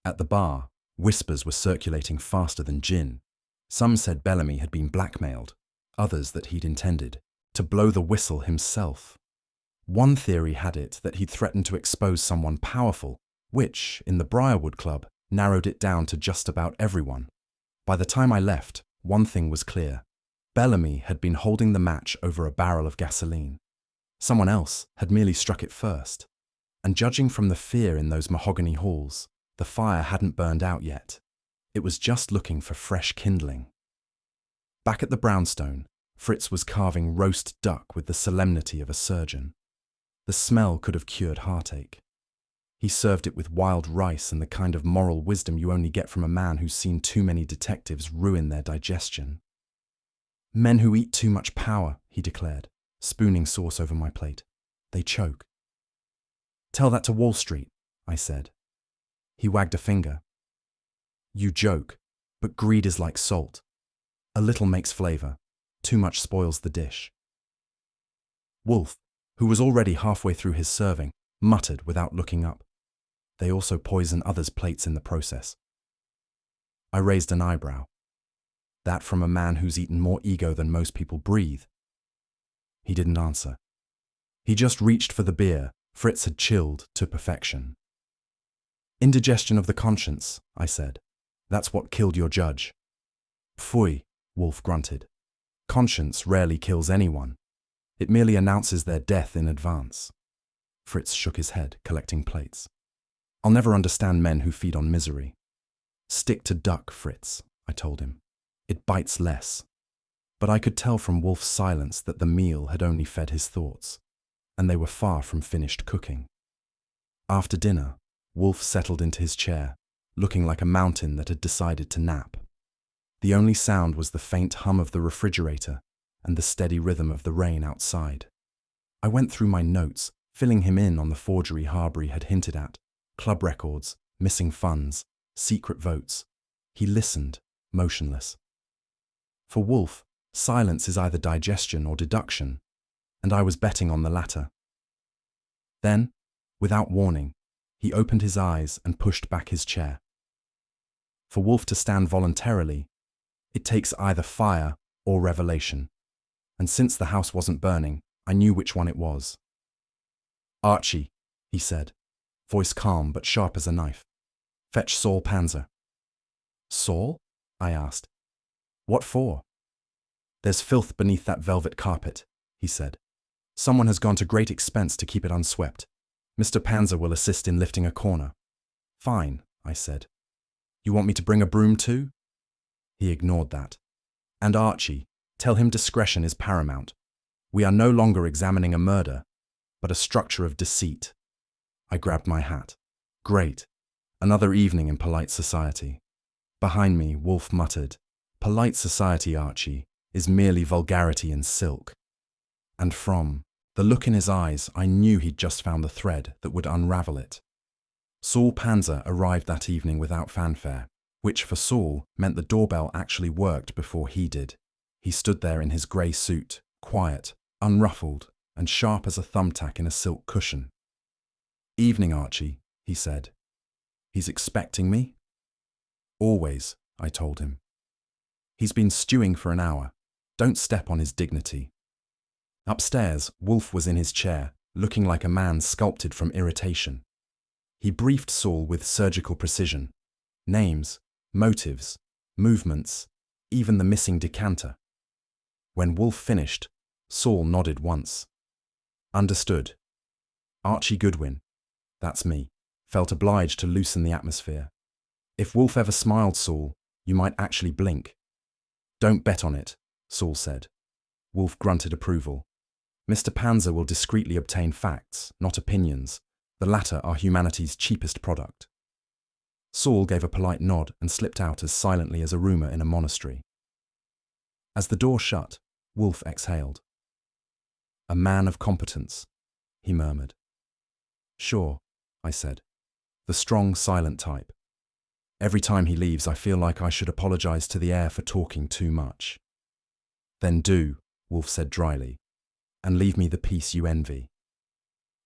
At the bar, whispers were circulating faster than gin. Some said Bellamy had been blackmailed, others that he'd intended to blow the whistle himself. One theory had it that he'd threatened to expose someone powerful, which, in the Briarwood Club, narrowed it down to just about everyone. By the time I left, one thing was clear. Bellamy had been holding the match over a barrel of gasoline. Someone else had merely struck it first. And judging from the fear in those mahogany halls, the fire hadn't burned out yet. It was just looking for fresh kindling. Back at the brownstone, Fritz was carving roast duck with the solemnity of a surgeon. The smell could have cured heartache. He served it with wild rice and the kind of moral wisdom you only get from a man who's seen too many detectives ruin their digestion. Men who eat too much power, he declared, spooning sauce over my plate. They choke. Tell that to Wall Street, I said. He wagged a finger. You joke, but greed is like salt. A little makes flavor, too much spoils the dish. Wolfe, who was already halfway through his serving, muttered without looking up. They also poison others' plates in the process. I raised an eyebrow. That from a man who's eaten more ego than most people breathe. He didn't answer. He just reached for the beer Fritz had chilled to perfection. Indigestion of the conscience, I said. That's what killed your judge. Pfui, Wolfe grunted. Conscience rarely kills anyone. It merely announces their death in advance. Fritz shook his head, collecting plates. I'll never understand men who feed on misery. Stick to duck, Fritz, I told him. It bites less. But I could tell from Wolfe's silence that the meal had only fed his thoughts, and they were far from finished cooking. After dinner, Wolfe settled into his chair, looking like a mountain that had decided to nap. The only sound was the faint hum of the refrigerator and the steady rhythm of the rain outside. I went through my notes, filling him in on the forgery Harbury had hinted at, club records, missing funds, secret votes. He listened, motionless. For Wolfe, silence is either digestion or deduction, and I was betting on the latter. Then, without warning, he opened his eyes and pushed back his chair. For Wolfe to stand voluntarily, it takes either fire or revelation, and since the house wasn't burning, I knew which one it was. Archie, he said, voice calm but sharp as a knife. Fetch Saul Panzer. Saul? I asked. What for? There's filth beneath that velvet carpet, he said. Someone has gone to great expense to keep it unswept. Mr. Panzer will assist in lifting a corner. Fine, I said. You want me to bring a broom too? He ignored that. And Archie, tell him discretion is paramount. We are no longer examining a murder, but a structure of deceit. I grabbed my hat. Great. Another evening in polite society. Behind me, Wolfe muttered, Polite society, Archie, is merely vulgarity in silk. And from the look in his eyes, I knew he'd just found the thread that would unravel it. Saul Panzer arrived that evening without fanfare, which for Saul meant the doorbell actually worked before he did. He stood there in his grey suit, quiet, unruffled, and sharp as a thumbtack in a silk cushion. "Evening, Archie," he said. "He's expecting me?" "Always," I told him. "He's been stewing for an hour. Don't step on his dignity." Upstairs, Wolfe was in his chair, looking like a man sculpted from irritation. He briefed Saul with surgical precision. Names, motives, movements, even the missing decanter. When Wolfe finished, Saul nodded once. "Understood." Archie Goodwin, that's me, felt obliged to loosen the atmosphere. If Wolfe ever smiled, Saul, you might actually blink. "Don't bet on it," Saul said. Wolfe grunted approval. "Mr. Panzer will discreetly obtain facts, not opinions. The latter are humanity's cheapest product." Saul gave a polite nod and slipped out as silently as a rumour in a monastery. As the door shut, Wolfe exhaled. "A man of competence," he murmured. "Sure," I said. "The strong, silent type. Every time he leaves, I feel like I should apologise to the air for talking too much." "Then do," Wolfe said dryly, "and leave me the peace you envy."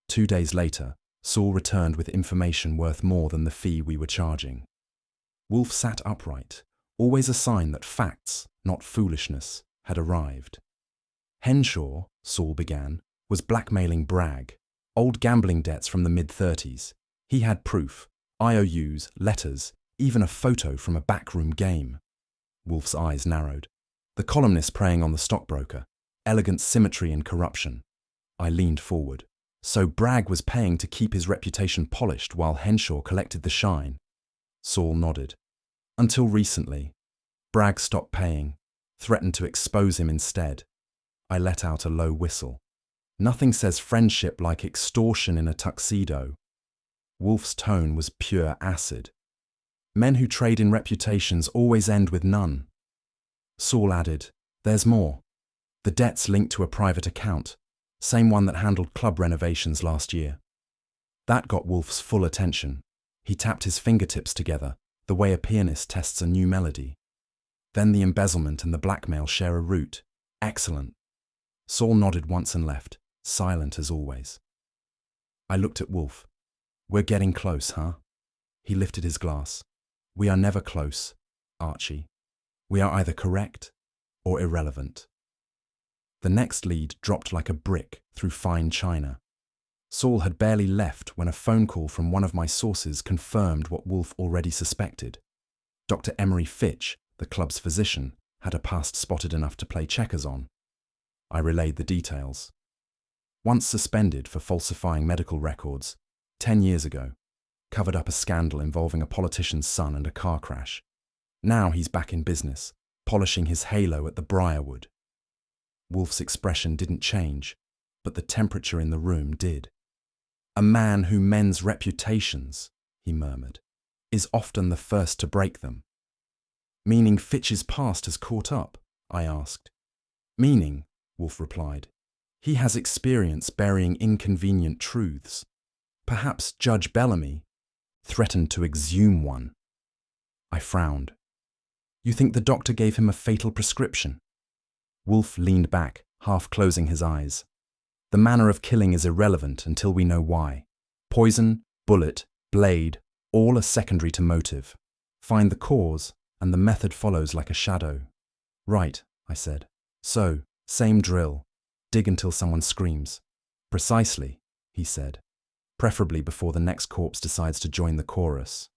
2 days later, Saul returned with information worth more than the fee we were charging. Wolfe sat upright, always a sign that facts, not foolishness, had arrived. "Henshaw," Saul began, "was blackmailing Bragg. Old gambling debts from the mid-30s. He had proof, IOUs, letters, even a photo from a backroom game." Wolfe's eyes narrowed. The columnist preying on the stockbroker. Elegant symmetry in corruption. I leaned forward. So Bragg was paying to keep his reputation polished while Henshaw collected the shine. Saul nodded. "Until recently. Bragg stopped paying, threatened to expose him instead." I let out a low whistle. Nothing says friendship like extortion in a tuxedo. Wolfe's tone was pure acid. "Men who trade in reputations always end with none." Saul added, "There's more. The debt's linked to a private account, same one that handled club renovations last year." That got Wolfe's full attention. He tapped his fingertips together, the way a pianist tests a new melody. "Then the embezzlement and the blackmail share a root. Excellent." Saul nodded once and left, silent as always. I looked at Wolfe. "We're getting close, huh?" He lifted his glass. "We are never close, Archie. We are either correct or irrelevant." The next lead dropped like a brick through fine china. Saul had barely left when a phone call from one of my sources confirmed what Wolfe already suspected. Dr. Emery Fitch, the club's physician, had a past spotted enough to play checkers on. I relayed the details. Once suspended for falsifying medical records, 10 years ago, covered up a scandal involving a politician's son and a car crash. Now he's back in business, polishing his halo at the Briarwood. Wolfe's expression didn't change, but the temperature in the room did. "A man who mends reputations," he murmured, "is often the first to break them." "Meaning Fitch's past has caught up?" I asked. "Meaning," Wolfe replied, "he has experience burying inconvenient truths. Perhaps Judge Bellamy threatened to exhume one." I frowned. "You think the doctor gave him a fatal prescription?" Wolfe leaned back, half closing his eyes. "The manner of killing is irrelevant until we know why. Poison, bullet, blade, all are secondary to motive. Find the cause, and the method follows like a shadow." "Right," I said. "So, same drill. Dig until someone screams." "Precisely," he said. "Preferably before the next corpse decides to join the chorus."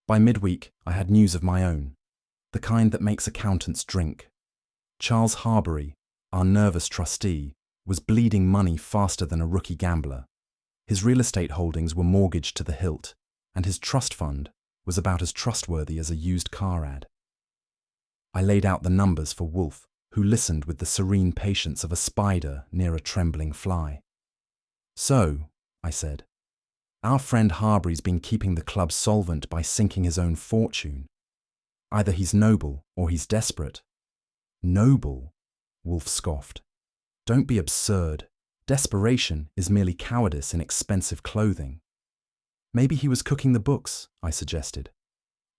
By midweek, I had news of my own. The kind that makes accountants drink. Charles Harbury, our nervous trustee, was bleeding money faster than a rookie gambler. His real estate holdings were mortgaged to the hilt, and his trust fund was about as trustworthy as a used car ad. I laid out the numbers for Wolfe, who listened with the serene patience of a spider near a trembling fly. "So," I said, "our friend Harbury's been keeping the club solvent by sinking his own fortune. Either he's noble or he's desperate." "Noble?" Wolfe scoffed. Don't be absurd. Desperation is merely cowardice in expensive clothing. Maybe he was cooking the books, I suggested.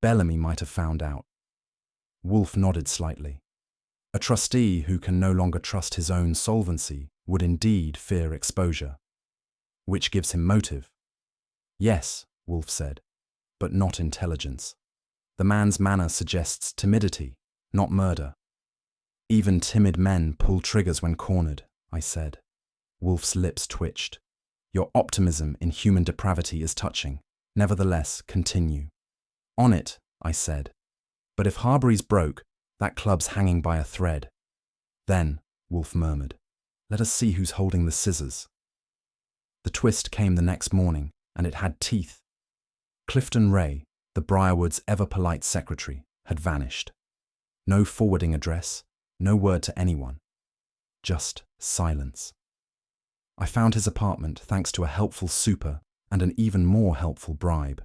Bellamy might have found out. Wolfe nodded slightly. A trustee who can no longer trust his own solvency would indeed fear exposure. Which gives him motive. Yes, Wolfe said, but not intelligence. The man's manner suggests timidity, not murder. Even timid men pull triggers when cornered, I said. Wolfe's lips twitched. Your optimism in human depravity is touching. Nevertheless, continue. On it, I said. But if Harbury's broke, that club's hanging by a thread. Then, Wolfe murmured, let us see who's holding the scissors. The twist came the next morning, and it had teeth. Clifton Ray, the Briarwood's ever-polite secretary, had vanished. No forwarding address, no word to anyone. Just silence. I found his apartment thanks to a helpful super and an even more helpful bribe.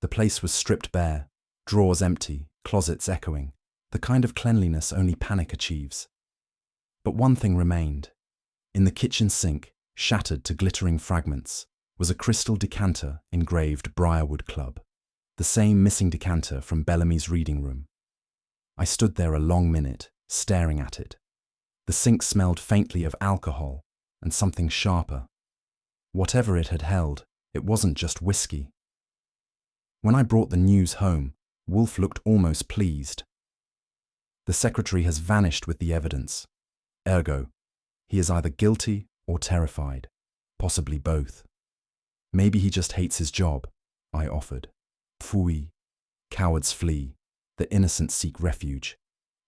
The place was stripped bare, drawers empty, closets echoing, the kind of cleanliness only panic achieves. But one thing remained. In the kitchen sink, shattered to glittering fragments, was a crystal decanter engraved Briarwood Club, the same missing decanter from Bellamy's reading room. I stood there a long minute, staring at it. The sink smelled faintly of alcohol and something sharper. Whatever it had held, it wasn't just whiskey. When I brought the news home, Wolfe looked almost pleased. The secretary has vanished with the evidence. Ergo, he is either guilty or terrified, possibly both. Maybe he just hates his job, I offered. Pfui. Cowards flee. The innocent seek refuge.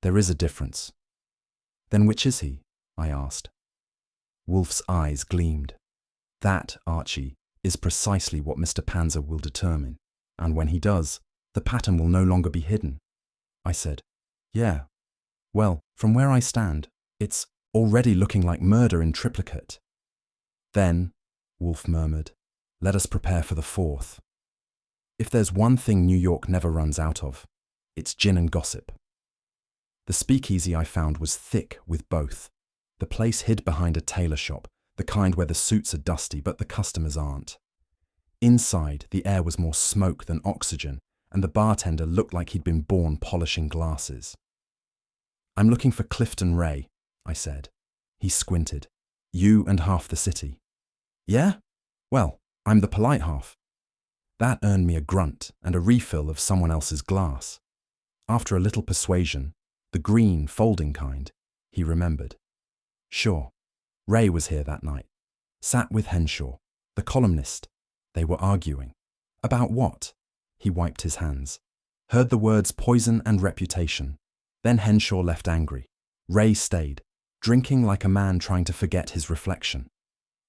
There is a difference. Then which is he? I asked. Wolfe's eyes gleamed. That, Archie, is precisely what Mr. Panzer will determine, and when he does, the pattern will no longer be hidden. I said, yeah. Well, from where I stand, it's already looking like murder in triplicate. Then, Wolfe murmured, let us prepare for the fourth. If there's one thing New York never runs out of, it's gin and gossip. The speakeasy I found was thick with both. The place hid behind a tailor shop, the kind where the suits are dusty but the customers aren't. Inside, the air was more smoke than oxygen, and the bartender looked like he'd been born polishing glasses. I'm looking for Clifton Ray, I said. He squinted. You and half the city. Yeah? Well, I'm the polite half. That earned me a grunt and a refill of someone else's glass. After a little persuasion, the green, folding kind, he remembered. Sure, Ray was here that night. Sat with Henshaw, the columnist. They were arguing. About what? He wiped his hands. Heard the words poison and reputation. Then Henshaw left angry. Ray stayed, drinking like a man trying to forget his reflection.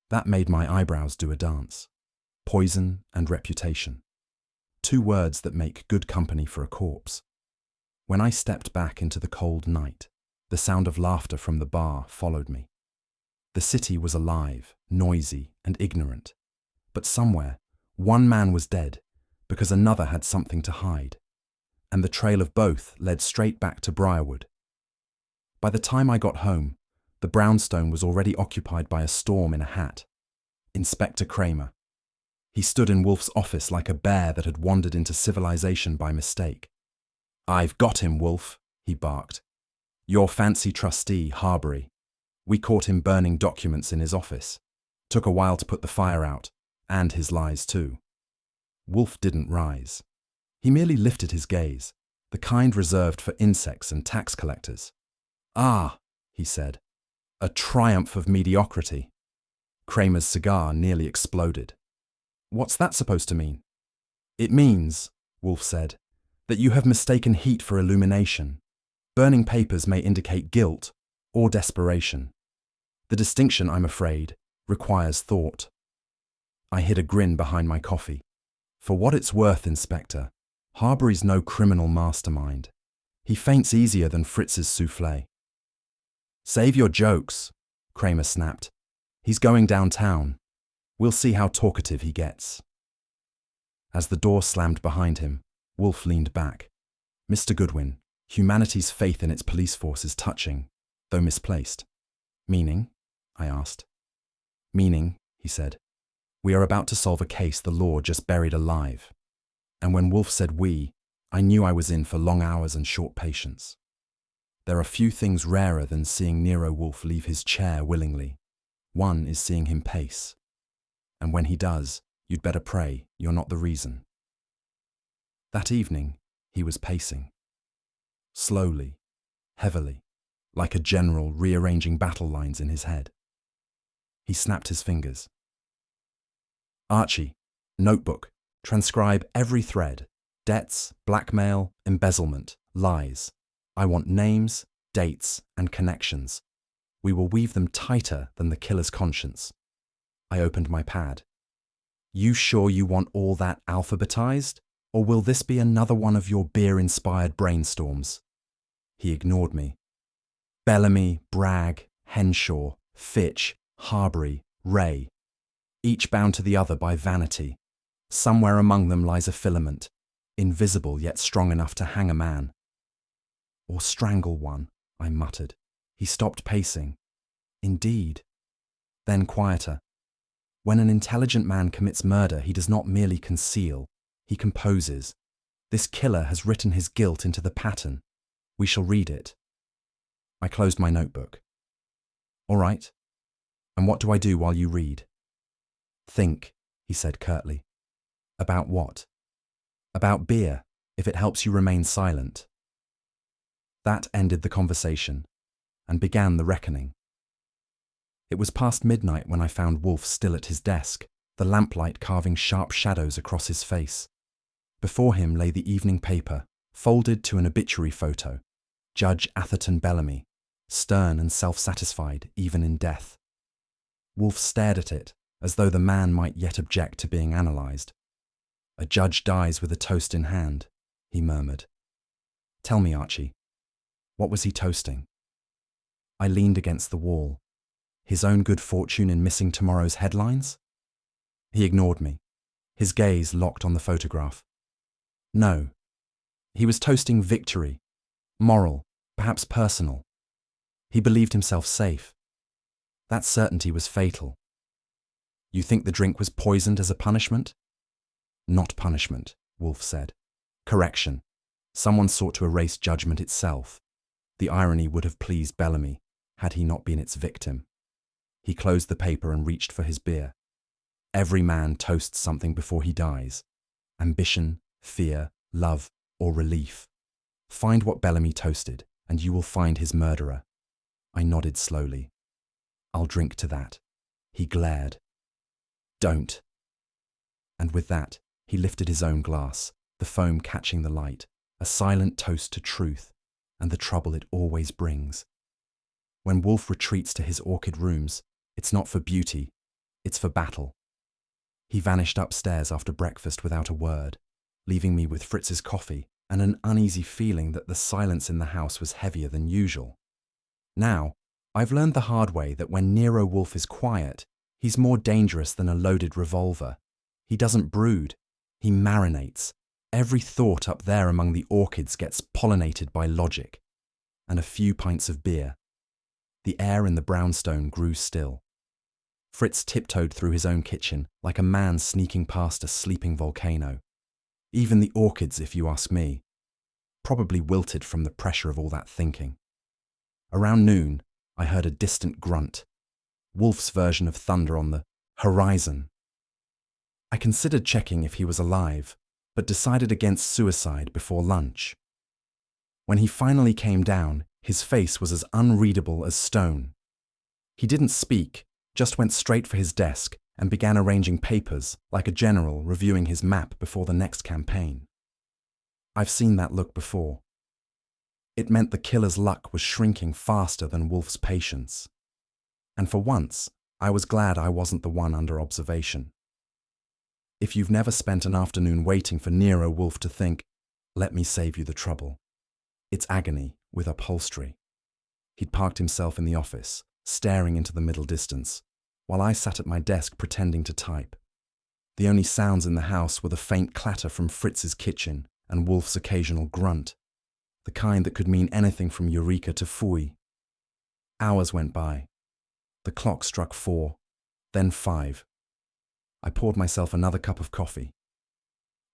That made my eyebrows do a dance. Poison and reputation. Two words that make good company for a corpse. When I stepped back into the cold night, the sound of laughter from the bar followed me. The city was alive, noisy, and ignorant. But somewhere, one man was dead because another had something to hide. And the trail of both led straight back to Briarwood. By the time I got home, the brownstone was already occupied by a storm in a hat. Inspector Kramer. He stood in Wolfe's office like a bear that had wandered into civilization by mistake. I've got him, Wolfe, he barked. Your fancy trustee, Harbury. We caught him burning documents in his office. Took a while to put the fire out, and his lies too. Wolfe didn't rise. He merely lifted his gaze, the kind reserved for insects and tax collectors. Ah, he said, a triumph of mediocrity. Kramer's cigar nearly exploded. What's that supposed to mean? It means, Wolfe said, that you have mistaken heat for illumination. Burning papers may indicate guilt or desperation. The distinction, I'm afraid, requires thought. I hid a grin behind my coffee. For what it's worth, Inspector, Harbury's no criminal mastermind. He faints easier than Fritz's soufflé. Save your jokes, Kramer snapped. He's going downtown. We'll see how talkative he gets. As the door slammed behind him, Wolfe leaned back. Mr. Goodwin, humanity's faith in its police force is touching, though misplaced. Meaning? I asked. Meaning, he said, we are about to solve a case the law just buried alive. And when Wolfe said we, I knew I was in for long hours and short patience. There are few things rarer than seeing Nero Wolfe leave his chair willingly. One is seeing him pace. And when he does, you'd better pray you're not the reason. That evening, he was pacing. Slowly, heavily, like a general rearranging battle lines in his head. He snapped his fingers. Archie, notebook, transcribe every thread. Debts, blackmail, embezzlement, lies. I want names, dates, and connections. We will weave them tighter than the killer's conscience. I opened my pad. You sure you want all that alphabetized? Or will this be another one of your beer-inspired brainstorms? He ignored me. Bellamy, Bragg, Henshaw, Fitch, Harbury, Ray. Each bound to the other by vanity. Somewhere among them lies a filament, invisible yet strong enough to hang a man. Or strangle one, I muttered. He stopped pacing. Indeed. Then quieter. When an intelligent man commits murder, he does not merely conceal, he composes. This killer has written his guilt into the pattern. We shall read it. I closed my notebook. All right. And what do I do while you read? Think, he said curtly. About what? About beer, if it helps you remain silent. That ended the conversation, and began the reckoning. It was past midnight when I found Wolfe still at his desk, the lamplight carving sharp shadows across his face. Before him lay the evening paper, folded to an obituary photo. Judge Atherton Bellamy, stern and self-satisfied even in death. Wolfe stared at it, as though the man might yet object to being analysed. A judge dies with a toast in hand, he murmured. Tell me, Archie, what was he toasting? I leaned against the wall. His own good fortune in missing tomorrow's headlines? He ignored me, his gaze locked on the photograph. No, he was toasting victory, moral, perhaps personal. He believed himself safe. That certainty was fatal. You think the drink was poisoned as a punishment? Not punishment, Wolfe said. Correction. Someone sought to erase judgment itself. The irony would have pleased Bellamy, had he not been its victim. He closed the paper and reached for his beer. Every man toasts something before he dies. Ambition, fear, love, or relief. Find what Bellamy toasted, and you will find his murderer. I nodded slowly. I'll drink to that. He glared. Don't. And with that, he lifted his own glass, the foam catching the light, a silent toast to truth, and the trouble it always brings. When Wolfe retreats to his orchid rooms, it's not for beauty, it's for battle. He vanished upstairs after breakfast without a word, leaving me with Fritz's coffee and an uneasy feeling that the silence in the house was heavier than usual. Now, I've learned the hard way that when Nero Wolfe is quiet, he's more dangerous than a loaded revolver. He doesn't brood, he marinates. Every thought up there among the orchids gets pollinated by logic. And a few pints of beer. The air in the brownstone grew still. Fritz tiptoed through his own kitchen like a man sneaking past a sleeping volcano. Even the orchids, if you ask me. Probably wilted from the pressure of all that thinking. Around noon, I heard a distant grunt. Wolfe's version of thunder on the horizon. I considered checking if he was alive, but decided against suicide before lunch. When he finally came down, his face was as unreadable as stone. He didn't speak, just went straight for his desk and began arranging papers like a general reviewing his map before the next campaign. I've seen that look before. It meant the killer's luck was shrinking faster than Wolfe's patience. And for once, I was glad I wasn't the one under observation. If you've never spent an afternoon waiting for Nero Wolfe to think, let me save you the trouble. It's agony with upholstery. He'd parked himself in the office, staring into the middle distance, while I sat at my desk pretending to type. The only sounds in the house were the faint clatter from Fritz's kitchen and Wolfe's occasional grunt, the kind that could mean anything from eureka to phooey. Hours went by. The clock struck 4, then 5. I poured myself another cup of coffee.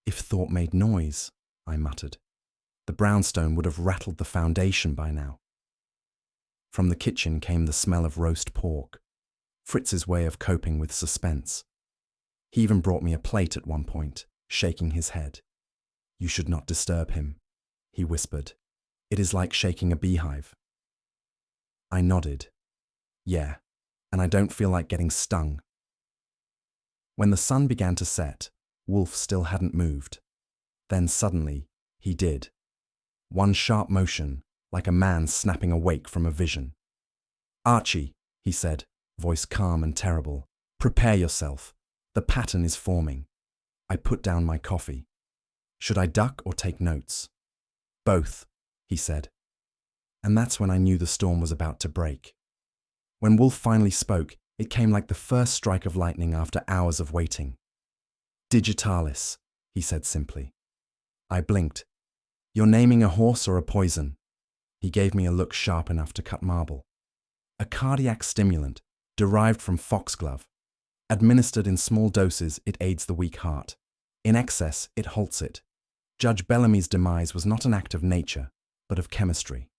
If thought made noise, I muttered, the brownstone would have rattled the foundation by now. From the kitchen came the smell of roast pork, Fritz's way of coping with suspense. He even brought me a plate at one point, shaking his head. "You should not disturb him," he whispered. "It is like shaking a beehive." I nodded. "Yeah, and I don't feel like getting stung." When the sun began to set, Wolfe still hadn't moved. Then suddenly, he did. One sharp motion, like a man snapping awake from a vision. "Archie," he said, voice calm and terrible, "prepare yourself. The pattern is forming." I put down my coffee. Should I duck or take notes? "Both," he said. And that's when I knew the storm was about to break. When Wolfe finally spoke, it came like the first strike of lightning after hours of waiting. "Digitalis," he said simply. I blinked. "You're naming a horse or a poison?" He gave me a look sharp enough to cut marble. "A cardiac stimulant, derived from foxglove. Administered in small doses, it aids the weak heart. In excess, it halts it. Judge Bellamy's demise was not an act of nature, but of chemistry."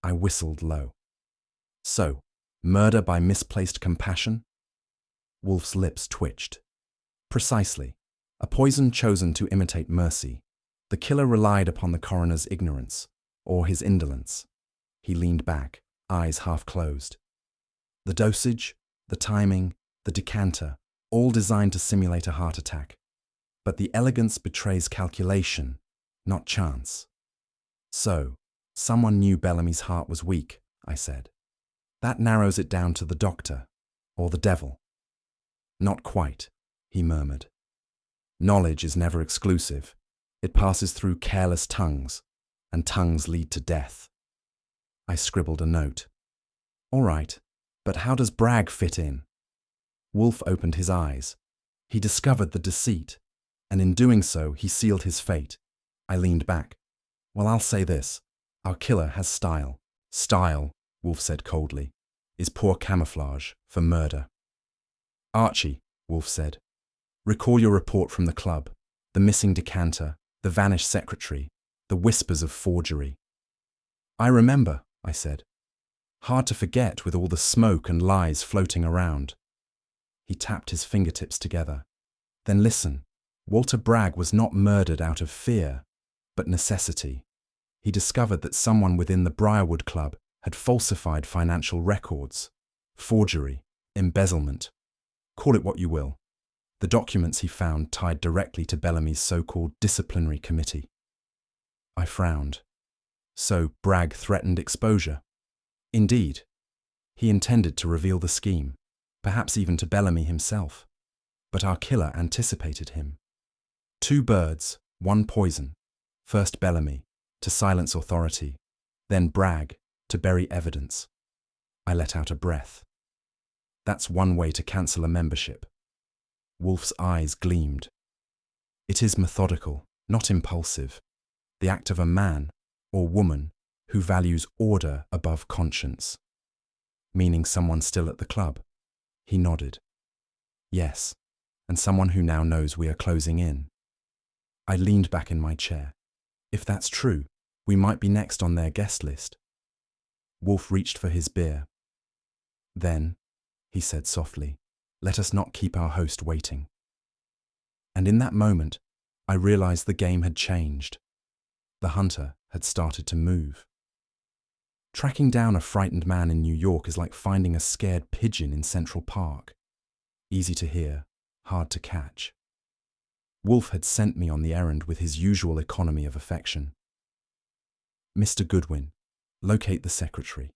I whistled low. "So, murder by misplaced compassion?" Wolfe's lips twitched. "Precisely. A poison chosen to imitate mercy. The killer relied upon the coroner's ignorance, or his indolence." He leaned back, eyes half closed. "The dosage, the timing, the decanter, all designed to simulate a heart attack. But the elegance betrays calculation, not chance." "So, someone knew Bellamy's heart was weak," I said. "That narrows it down to the doctor, or the devil." "Not quite," he murmured. "Knowledge is never exclusive. It passes through careless tongues, and tongues lead to death." I scribbled a note. "All right, but how does Bragg fit in?" Wolfe opened his eyes. He discovered the deceit, and in doing so, he sealed his fate. I leaned back. "Well, I'll say this. Our killer has style." "Style," Wolfe said coldly, "is poor camouflage for murder." "Archie," Wolfe said, "recall your report from the club. The missing decanter, the vanished secretary, the whispers of forgery." "I remember," I said. "Hard to forget with all the smoke and lies floating around." He tapped his fingertips together. "Then listen. Walter Bragg was not murdered out of fear, but necessity. He discovered that someone within the Briarwood Club had falsified financial records. Forgery, embezzlement. Call it what you will. The documents he found tied directly to Bellamy's so-called disciplinary committee." I frowned. "So Bragg threatened exposure?" "Indeed. He intended to reveal the scheme, perhaps even to Bellamy himself. But our killer anticipated him. 2 birds, 1 poison. First Bellamy, to silence authority, then Bragg, to bury evidence." I let out a breath. "That's one way to cancel a membership." Wolfe's eyes gleamed. "It is methodical, not impulsive. The act of a man, or woman, who values order above conscience." "Meaning someone still at the club?" He nodded. "Yes, and someone who now knows we are closing in." I leaned back in my chair. "If that's true, we might be next on their guest list." Wolfe reached for his beer. "Then," he said softly, "let us not keep our host waiting." And in that moment, I realized the game had changed. The hunter had started to move. Tracking down a frightened man in New York is like finding a scared pigeon in Central Park. Easy to hear, hard to catch. Wolfe had sent me on the errand with his usual economy of affection. "Mr. Goodwin, locate the secretary,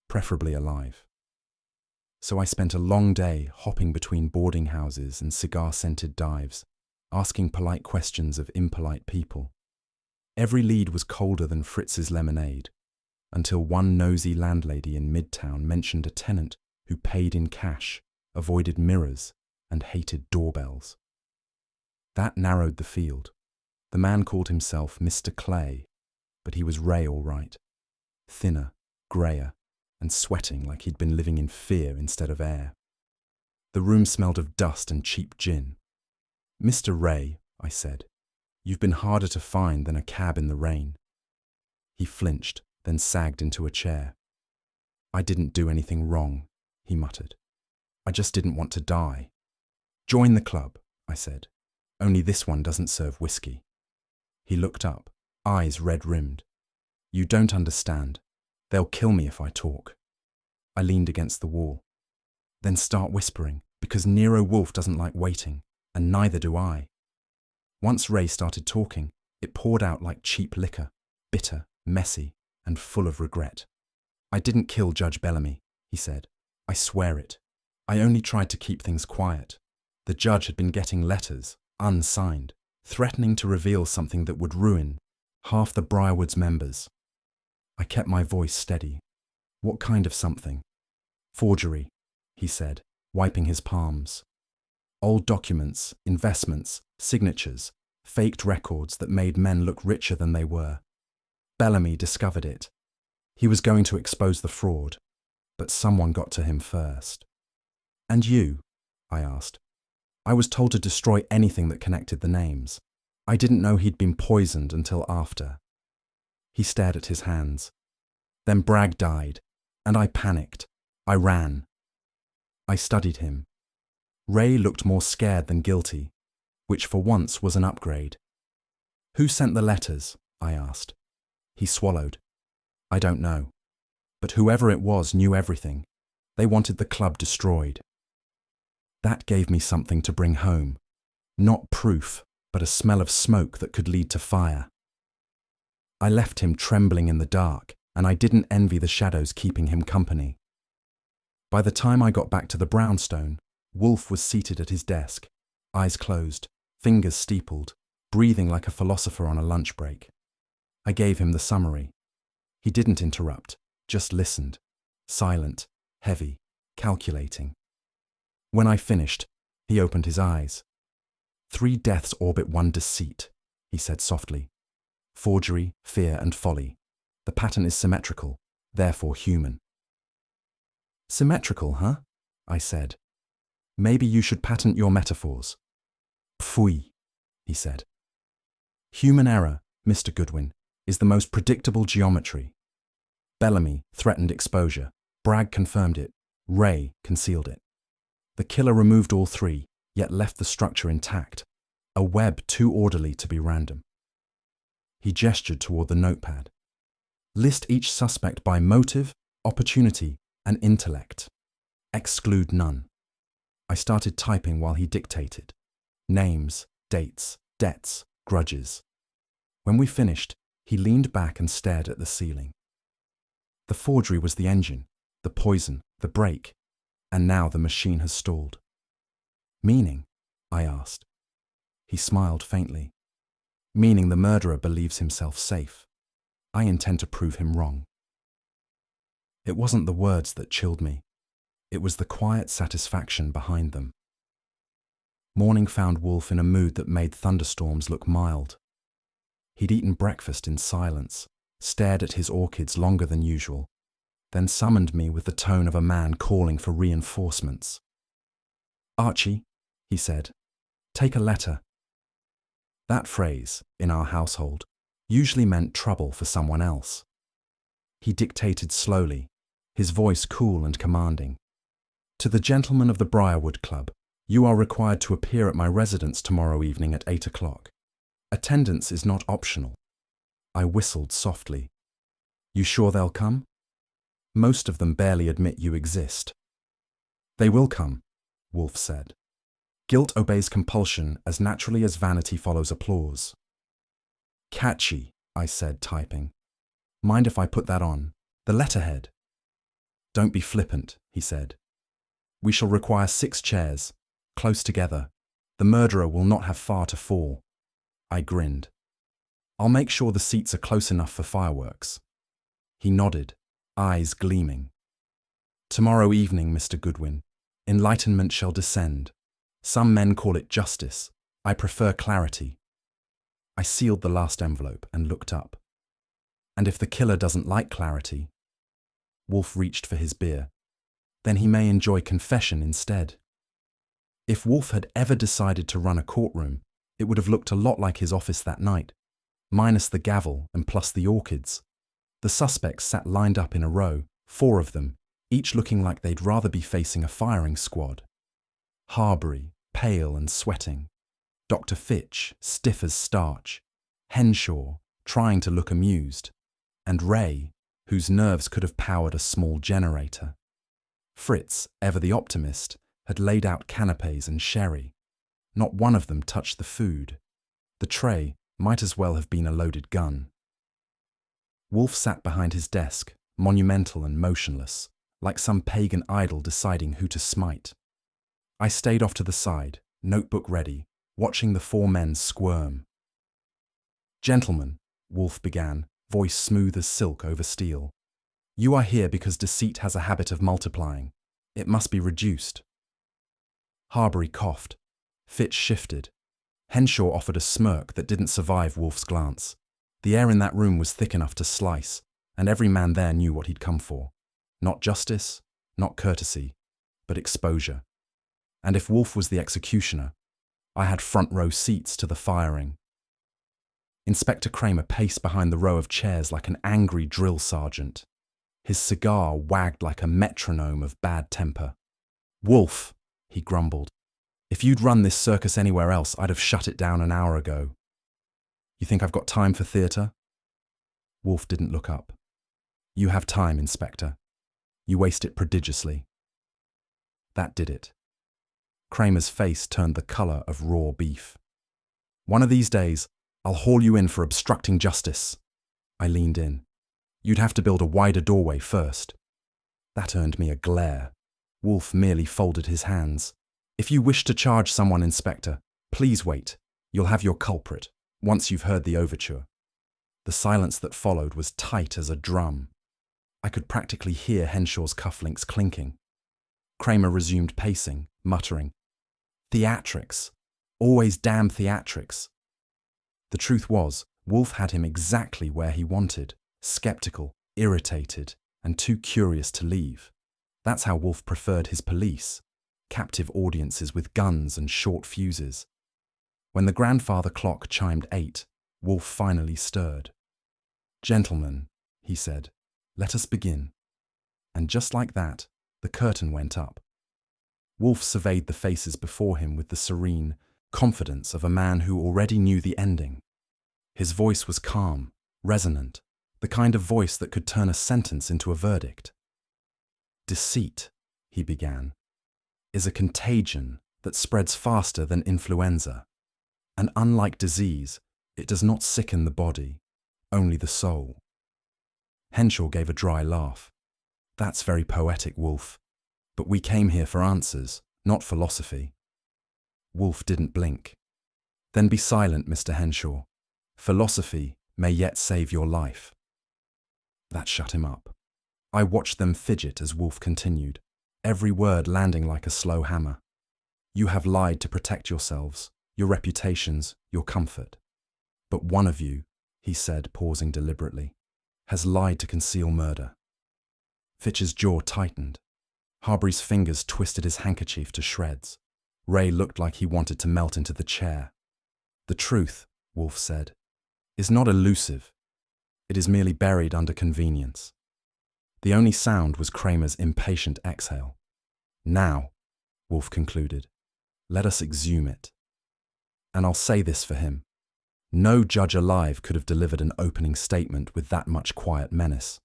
preferably alive." So I spent a long day hopping between boarding houses and cigar-scented dives, asking polite questions of impolite people. Every lead was colder than Fritz's lemonade, until one nosy landlady in Midtown mentioned a tenant who paid in cash, avoided mirrors, and hated doorbells. That narrowed the field. The man called himself Mr. Clay, but he was Ray all right. Thinner, greyer, and sweating like he'd been living in fear instead of air. The room smelled of dust and cheap gin. "Mr. Ray," I said, "you've been harder to find than a cab in the rain." He flinched, then sagged into a chair. "I didn't do anything wrong," he muttered. "I just didn't want to die." "Join the club," I said. "Only this one doesn't serve whiskey." He looked up, eyes red-rimmed. "You don't understand. They'll kill me if I talk." I leaned against the wall. "Then start whispering, because Nero Wolfe doesn't like waiting, and neither do I." Once Ray started talking, it poured out like cheap liquor, bitter, messy, and full of regret. "I didn't kill Judge Bellamy," he said. "I swear it. I only tried to keep things quiet. The judge had been getting letters, unsigned, threatening to reveal something that would ruin half the Briarwood's members." I kept my voice steady. "What kind of something?" "Forgery," he said, wiping his palms. "Old documents, investments, signatures, faked records that made men look richer than they were. Bellamy discovered it. He was going to expose the fraud, but someone got to him first." "And you?" I asked. "I was told to destroy anything that connected the names. I didn't know he'd been poisoned until after." He stared at his hands. "Then Bragg died, and I panicked. I ran." I studied him. Ray looked more scared than guilty, which for once was an upgrade. "Who sent the letters?" I asked. He swallowed. "I don't know. But whoever it was knew everything. They wanted the club destroyed." That gave me something to bring home. Not proof, but a smell of smoke that could lead to fire. I left him trembling in the dark, and I didn't envy the shadows keeping him company. By the time I got back to the brownstone, Wolfe was seated at his desk, eyes closed, fingers steepled, breathing like a philosopher on a lunch break. I gave him the summary. He didn't interrupt, just listened, silent, heavy, calculating. When I finished, he opened his eyes. "3 deaths orbit one deceit," he said softly. "Forgery, fear, and folly. The pattern is symmetrical, therefore human." "Symmetrical, huh?" I said. "Maybe you should patent your metaphors." "Pfui," he said. "Human error, Mr. Goodwin, is the most predictable geometry. Bellamy threatened exposure. Bragg confirmed it. Ray concealed it. The killer removed all 3, yet left the structure intact, a web too orderly to be random." He gestured toward the notepad. "List each suspect by motive, opportunity, and intellect. Exclude none." I started typing while he dictated. Names, dates, debts, grudges. When we finished, he leaned back and stared at the ceiling. The forgery was the engine, the poison, the brake, and now the machine has stalled. "Meaning?" I asked. He smiled faintly. "Meaning the murderer believes himself safe. I intend to prove him wrong." It wasn't the words that chilled me. It was the quiet satisfaction behind them. Morning found Wolfe in a mood that made thunderstorms look mild. He'd eaten breakfast in silence, stared at his orchids longer than usual, then summoned me with the tone of a man calling for reinforcements. "Archie," he said, "take a letter." That phrase, in our household, usually meant trouble for someone else. He dictated slowly, his voice cool and commanding. "To the gentlemen of the Briarwood Club, you are required to appear at my residence tomorrow evening at 8 o'clock. Attendance is not optional." I whistled softly. "You sure they'll come?" "Most of them barely admit you exist." "They will come," Wolfe said. "Guilt obeys compulsion as naturally as vanity follows applause." "Catchy," I said, typing. "Mind if I put that on? The letterhead." "Don't be flippant," he said. "We shall require 6 chairs, close together. The murderer will not have far to fall." I grinned. "I'll make sure the seats are close enough for fireworks." He nodded, eyes gleaming. "Tomorrow evening, Mr. Goodwin, enlightenment shall descend. Some men call it justice. I prefer clarity." I sealed the last envelope and looked up. "And if the killer doesn't like clarity?" Wolfe reached for his beer. Then he may enjoy confession instead. If Wolfe had ever decided to run a courtroom, it would have looked a lot like his office that night, minus the gavel and plus the orchids. The suspects sat lined up in a row, 4 of them, each looking like they'd rather be facing a firing squad. Harbury, pale and sweating. Dr. Fitch, stiff as starch. Henshaw, trying to look amused. And Ray, whose nerves could have powered a small generator. Fritz, ever the optimist, had laid out canapes and sherry. Not one of them touched the food. The tray might as well have been a loaded gun. Wolfe sat behind his desk, monumental and motionless, like some pagan idol deciding who to smite. I stayed off to the side, notebook ready, watching the 4 men squirm. "Gentlemen," Wolfe began, voice smooth as silk over steel. "You are here because deceit has a habit of multiplying. It must be reduced." Harbury coughed. Fitch shifted. Henshaw offered a smirk that didn't survive Wolfe's glance. The air in that room was thick enough to slice, and every man there knew what he'd come for. Not justice, not courtesy, but exposure. And if Wolfe was the executioner, I had front row seats to the firing. Inspector Kramer paced behind the row of chairs like an angry drill sergeant. His cigar wagged like a metronome of bad temper. "Wolfe," he grumbled, "if you'd run this circus anywhere else, I'd have shut it down an hour ago. You think I've got time for theatre?" Wolfe didn't look up. "You have time, Inspector. You waste it prodigiously." That did it. Kramer's face turned the colour of raw beef. "One of these days, I'll haul you in for obstructing justice." I leaned in. "You'd have to build a wider doorway first." That earned me a glare. Wolfe merely folded his hands. "If you wish to charge someone, Inspector, please wait. You'll have your culprit, once you've heard the overture." The silence that followed was tight as a drum. I could practically hear Henshaw's cufflinks clinking. Kramer resumed pacing, muttering, "Theatrics. Always damn theatrics." The truth was, Wolfe had him exactly where he wanted, skeptical, irritated, and too curious to leave. That's how Wolfe preferred his police, captive audiences with guns and short fuses. When the grandfather clock chimed 8, Wolfe finally stirred. "Gentlemen," he said, "let us begin." And just like that, the curtain went up. Wolfe surveyed the faces before him with the serene confidence of a man who already knew the ending. His voice was calm, resonant, the kind of voice that could turn a sentence into a verdict. "Deceit," he began, "is a contagion that spreads faster than influenza. And unlike disease, it does not sicken the body, only the soul." Henshaw gave a dry laugh. "That's very poetic, Wolfe. But we came here for answers, not philosophy." Wolfe didn't blink. "Then be silent, Mr. Henshaw. Philosophy may yet save your life." That shut him up. I watched them fidget as Wolfe continued, every word landing like a slow hammer. "You have lied to protect yourselves, your reputations, your comfort. But one of you," he said, pausing deliberately, "has lied to conceal murder." Fitch's jaw tightened. Harbury's fingers twisted his handkerchief to shreds. Ray looked like he wanted to melt into the chair. "The truth," Wolfe said, "is not elusive. It is merely buried under convenience." The only sound was Kramer's impatient exhale. "Now," Wolfe concluded, "let us exhume it. And I'll say this for him. No judge alive could have delivered an opening statement with that much quiet menace."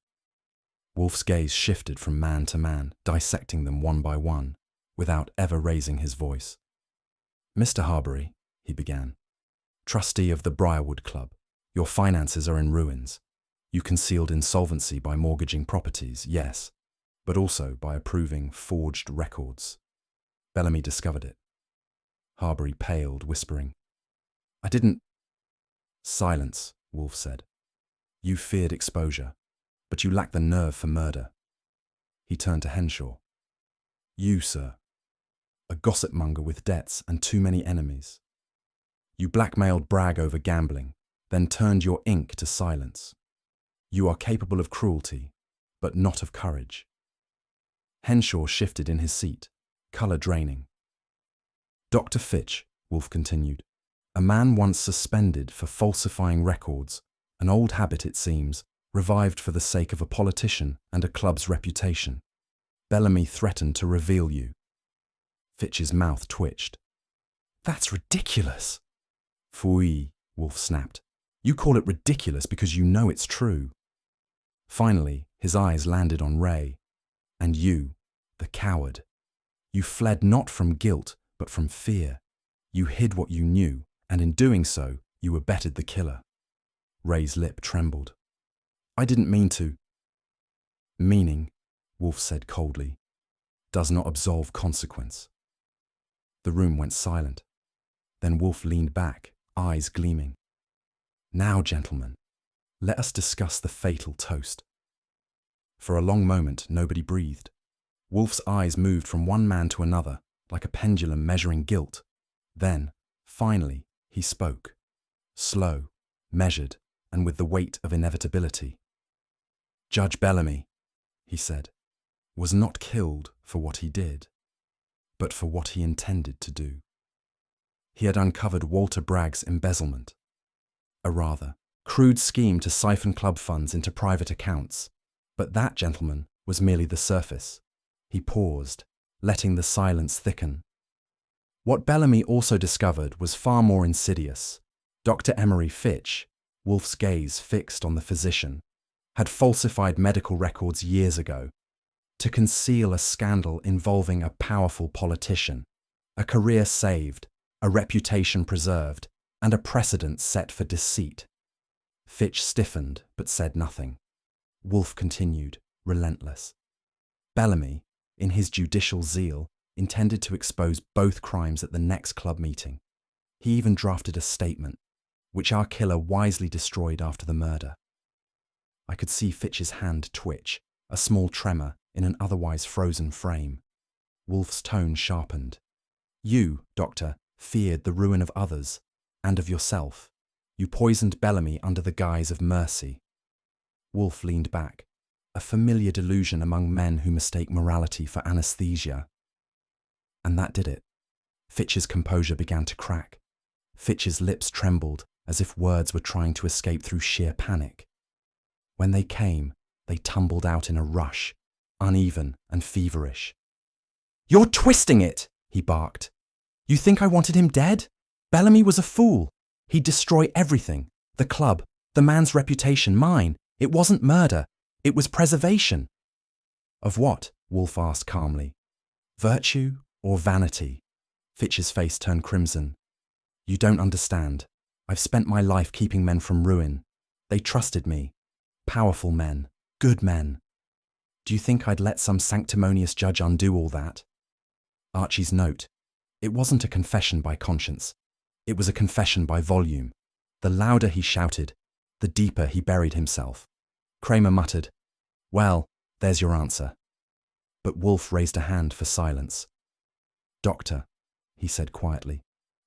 Wolfe's gaze shifted from man to man, dissecting them one by one, without ever raising his voice. "Mr. Harbury," he began, "trustee of the Briarwood Club, your finances are in ruins. You concealed insolvency by mortgaging properties, yes, but also by approving forged records. Bellamy discovered it." Harbury paled, whispering, "I didn't—" "Silence," Wolfe said. "You feared exposure, but you lack the nerve for murder." He turned to Henshaw. "You, sir, a gossip monger with debts and too many enemies. You blackmailed Bragg over gambling, then turned your ink to silence. You are capable of cruelty, but not of courage. Henshaw shifted in his seat, colour draining. Dr. Fitch, Wolfe continued, a man once suspended for falsifying records, an old habit, it seems, revived for the sake of a politician and a club's reputation. Bellamy threatened to reveal you. Fitch's mouth twitched. That's ridiculous. Phooey, Wolfe snapped. You call it ridiculous because you know it's true. Finally, his eyes landed on Ray. And you, the coward. You fled not from guilt, but from fear. You hid what you knew, and in doing so, you abetted the killer. Ray's lip trembled. I didn't mean to. Meaning, Wolfe said coldly, does not absolve consequence. The room went silent. Then Wolfe leaned back, eyes gleaming. Now, gentlemen, let us discuss the fatal toast. For a long moment, nobody breathed. Wolfe's eyes moved from one man to another, like a pendulum measuring guilt. Then, finally, he spoke. Slow, measured, and with the weight of inevitability. Judge Bellamy, he said, was not killed for what he did, but for what he intended to do. He had uncovered Walter Bragg's embezzlement, a rather crude scheme to siphon club funds into private accounts, but that, gentlemen, was merely the surface. He paused, letting the silence thicken. What Bellamy also discovered was far more insidious. Dr. Emery Fitch, Wolfe's gaze fixed on the physician, had falsified medical records years ago to conceal a scandal involving a powerful politician, a career saved, a reputation preserved, and a precedent set for deceit. Fitch stiffened but said nothing. Wolfe continued, relentless. Bellamy, in his judicial zeal, intended to expose both crimes at the next club meeting. He even drafted a statement, which our killer wisely destroyed after the murder. I could see Fitch's hand twitch, a small tremor in an otherwise frozen frame. Wolfe's tone sharpened. You, Doctor, feared the ruin of others, and of yourself. You poisoned Bellamy under the guise of mercy. Wolfe leaned back, a familiar delusion among men who mistake morality for anesthesia. And that did it. Fitch's composure began to crack. Fitch's lips trembled as if words were trying to escape through sheer panic. When they came, they tumbled out in a rush, uneven and feverish. You're twisting it, he barked. You think I wanted him dead? Bellamy was a fool. He'd destroy everything. The club, the man's reputation, mine. It wasn't murder. It was preservation. Of what? Wolfe asked calmly. Virtue or vanity? Fitch's face turned crimson. You don't understand. I've spent my life keeping men from ruin. They trusted me. Powerful men. Good men. Do you think I'd let some sanctimonious judge undo all that? Archie's note. It wasn't a confession by conscience. It was a confession by volume. The louder he shouted, the deeper he buried himself. Kramer muttered, Well, there's your answer. But Wolfe raised a hand for silence. Doctor, he said quietly,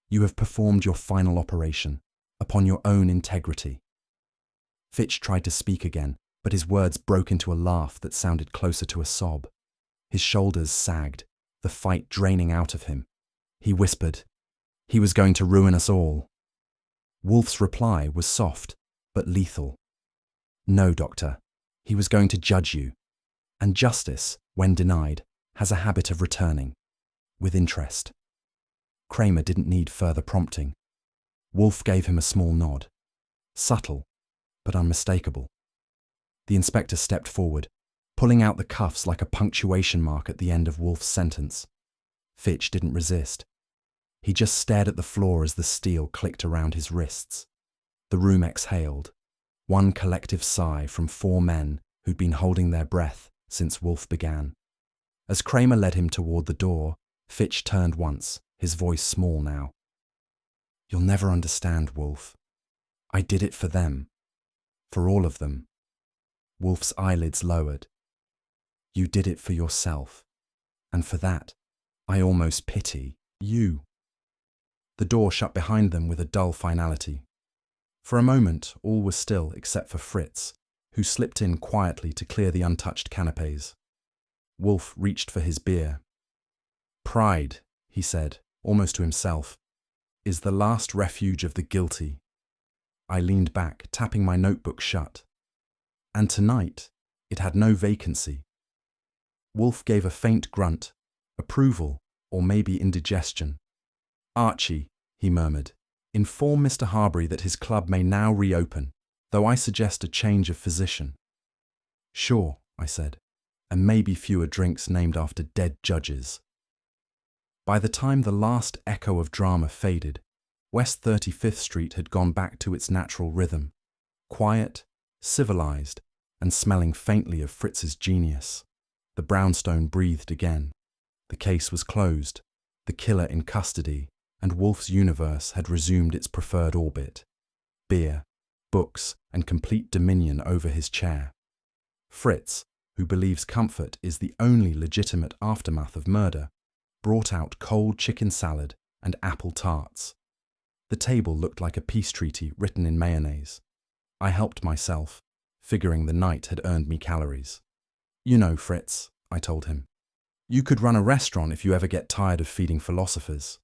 you have performed your final operation, upon your own integrity. Fitch tried to speak again, but his words broke into a laugh that sounded closer to a sob. His shoulders sagged, the fight draining out of him. He whispered, he was going to ruin us all. Wolfe's reply was soft, but lethal. No, Doctor, he was going to judge you. And justice, when denied, has a habit of returning, with interest. Kramer didn't need further prompting. Wolfe gave him a small nod. Subtle, but unmistakable. The inspector stepped forward, pulling out the cuffs like a punctuation mark at the end of Wolfe's sentence. Fitch didn't resist. He just stared at the floor as the steel clicked around his wrists. The room exhaled, one collective sigh from four men who'd been holding their breath since Wolfe began. As Kramer led him toward the door, Fitch turned once, his voice small now. You'll never understand, Wolfe. I did it for them. For all of them. Wolfe's eyelids lowered. You did it for yourself. And for that, I almost pity you. The door shut behind them with a dull finality. For a moment, all was still except for Fritz, who slipped in quietly to clear the untouched canapes. Wolfe reached for his beer. "Pride," he said, almost to himself, "is the last refuge of the guilty." I leaned back, tapping my notebook shut. And tonight, it had no vacancy. Wolfe gave a faint grunt, approval, or maybe indigestion. "Archie," he murmured, "inform Mr. Harbury that his club may now reopen, though I suggest a change of physician." "Sure," I said, "and maybe fewer drinks named after dead judges." By the time the last echo of drama faded, West 35th Street had gone back to its natural rhythm, quiet, civilized, and smelling faintly of Fritz's genius. The brownstone breathed again. The case was closed, the killer in custody, and Wolfe's universe had resumed its preferred orbit: beer, books, and complete dominion over his chair. Fritz, who believes comfort is the only legitimate aftermath of murder, brought out cold chicken salad and apple tarts. The table looked like a peace treaty written in mayonnaise. I helped myself, figuring the night had earned me calories. "You know, Fritz," I told him, "you could run a restaurant if you ever get tired of feeding philosophers."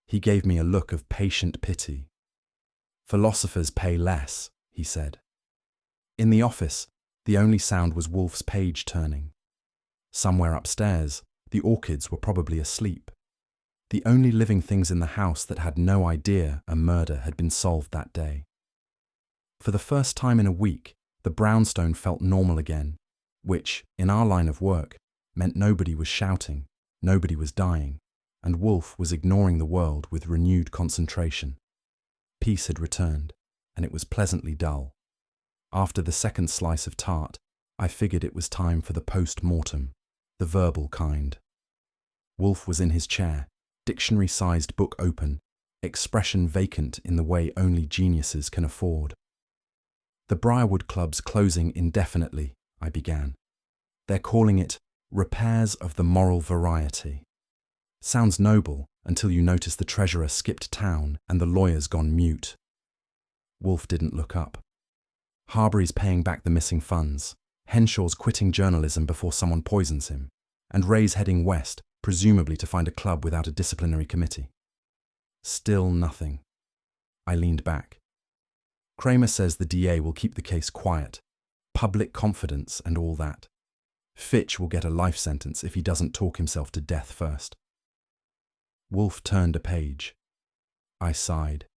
He gave me a look of patient pity. "Philosophers pay less," he said. In the office, the only sound was Wolfe's page turning. Somewhere upstairs, the orchids were probably asleep. The only living things in the house that had no idea a murder had been solved that day. For the first time in a week, the brownstone felt normal again, which, in our line of work, meant nobody was shouting, nobody was dying, and Wolfe was ignoring the world with renewed concentration. Peace had returned, and it was pleasantly dull. After the second slice of tart, I figured it was time for the post-mortem, the verbal kind. Wolfe was in his chair, dictionary-sized book open, expression vacant in the way only geniuses can afford. "The Briarwood Club's closing indefinitely," I began. "They're calling it repairs of the moral variety. Sounds noble until you notice the treasurer skipped town and the lawyer's gone mute." Wolfe didn't look up. "Harbury's paying back the missing funds, Henshaw's quitting journalism before someone poisons him, and Ray's heading west, presumably to find a club without a disciplinary committee." Still nothing. I leaned back. "Kramer says the DA will keep the case quiet. Public confidence and all that. Fitch will get a life sentence if he doesn't talk himself to death first." Wolfe turned a page. I sighed.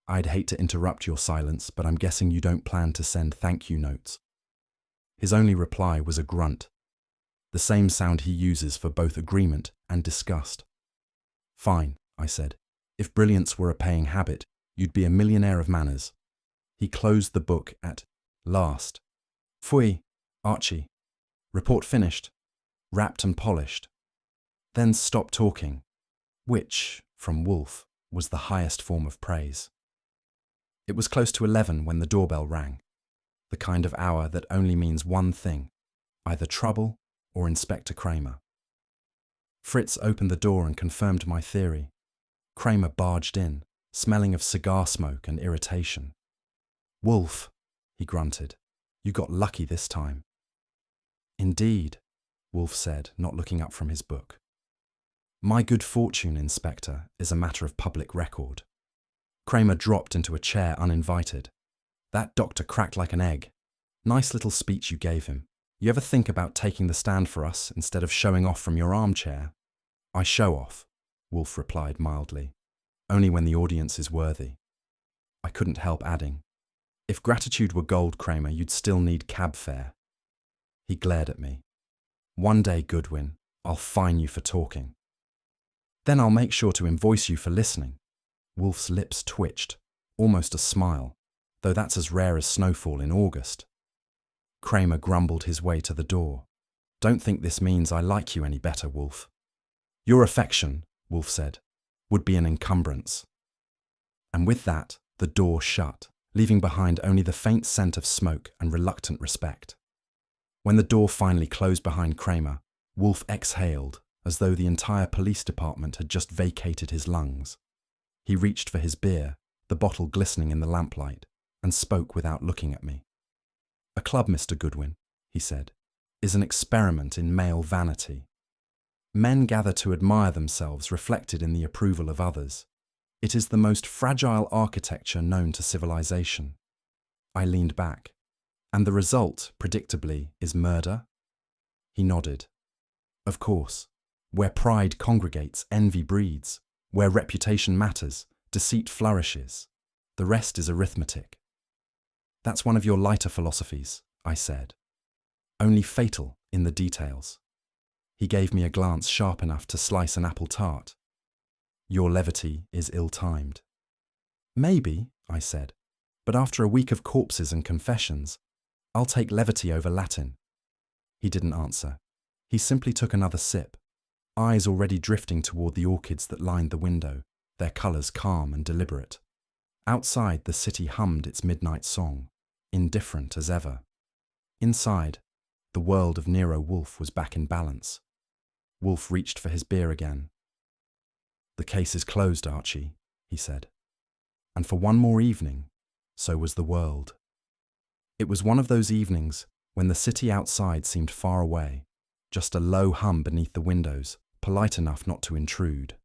"I'd hate to interrupt your silence, but I'm guessing you don't plan to send thank you notes." His only reply was a grunt, the same sound he uses for both agreement and disgust. "Fine," I said. "If brilliance were a paying habit, you'd be a millionaire of manners." He closed the book at last. "Pfui, Archie. Report finished. Wrapped and polished." Then stopped talking, which, from Wolfe, was the highest form of praise. It was close to 11 when the doorbell rang, the kind of hour that only means one thing, either trouble or Inspector Kramer. Fritz opened the door and confirmed my theory. Kramer barged in, smelling of cigar smoke and irritation. "Wolfe," he grunted, "you got lucky this time." "Indeed," Wolfe said, not looking up from his book. "My good fortune, Inspector, is a matter of public record." Kramer dropped into a chair uninvited. "That doctor cracked like an egg. Nice little speech you gave him. You ever think about taking the stand for us instead of showing off from your armchair?" "I show off," Wolfe replied mildly, "only when the audience is worthy." I couldn't help adding, "If gratitude were gold, Kramer, you'd still need cab fare." He glared at me. "One day, Goodwin, I'll fine you for talking." "Then I'll make sure to invoice you for listening." Wolfe's lips twitched, almost a smile, though that's as rare as snowfall in August. Kramer grumbled his way to the door. "Don't think this means I like you any better, Wolfe." "Your affection," Wolfe said, "would be an encumbrance." And with that, the door shut, leaving behind only the faint scent of smoke and reluctant respect. When the door finally closed behind Kramer, Wolfe exhaled, as though the entire police department had just vacated his lungs. He reached for his beer, the bottle glistening in the lamplight, and spoke without looking at me. A club, Mr. Goodwin, he said, is an experiment in male vanity. Men gather to admire themselves reflected in the approval of others. It is the most fragile architecture known to civilization. I leaned back. And the result, predictably, is murder? He nodded. Of course. Where pride congregates, envy breeds. Where reputation matters, deceit flourishes. The rest is arithmetic. That's one of your lighter philosophies, I said. Only fatal in the details. He gave me a glance sharp enough to slice an apple tart. Your levity is ill-timed. Maybe, I said, but after a week of corpses and confessions, I'll take levity over Latin. He didn't answer. He simply took another sip, eyes already drifting toward the orchids that lined the window, their colours calm and deliberate. Outside, the city hummed its midnight song, indifferent as ever. Inside, the world of Nero Wolfe was back in balance. Wolfe reached for his beer again. The case is closed, Archie, he said. And for one more evening, so was the world. It was one of those evenings when the city outside seemed far away, just a low hum beneath the windows, polite enough not to intrude.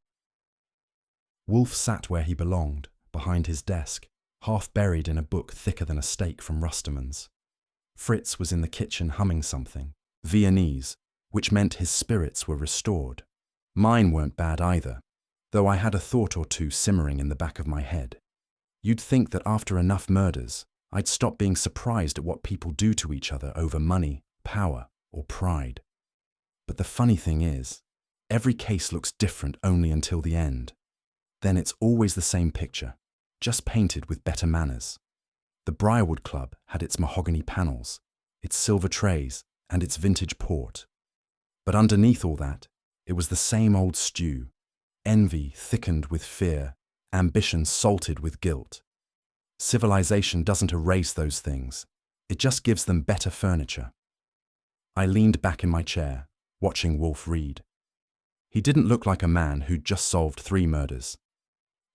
Wolfe sat where he belonged, behind his desk, half buried in a book thicker than a steak from Rusterman's. Fritz was in the kitchen humming something, Viennese, which meant his spirits were restored. Mine weren't bad either, though I had a thought or two simmering in the back of my head. You'd think that after enough murders, I'd stop being surprised at what people do to each other over money, power, or pride. But the funny thing is, every case looks different only until the end. Then it's always the same picture, just painted with better manners. The Briarwood Club had its mahogany panels, its silver trays, and its vintage port. But underneath all that, it was the same old stew, envy thickened with fear, ambition salted with guilt. Civilization doesn't erase those things, it just gives them better furniture. I leaned back in my chair, watching Wolfe read. He didn't look like a man who'd just solved 3 murders.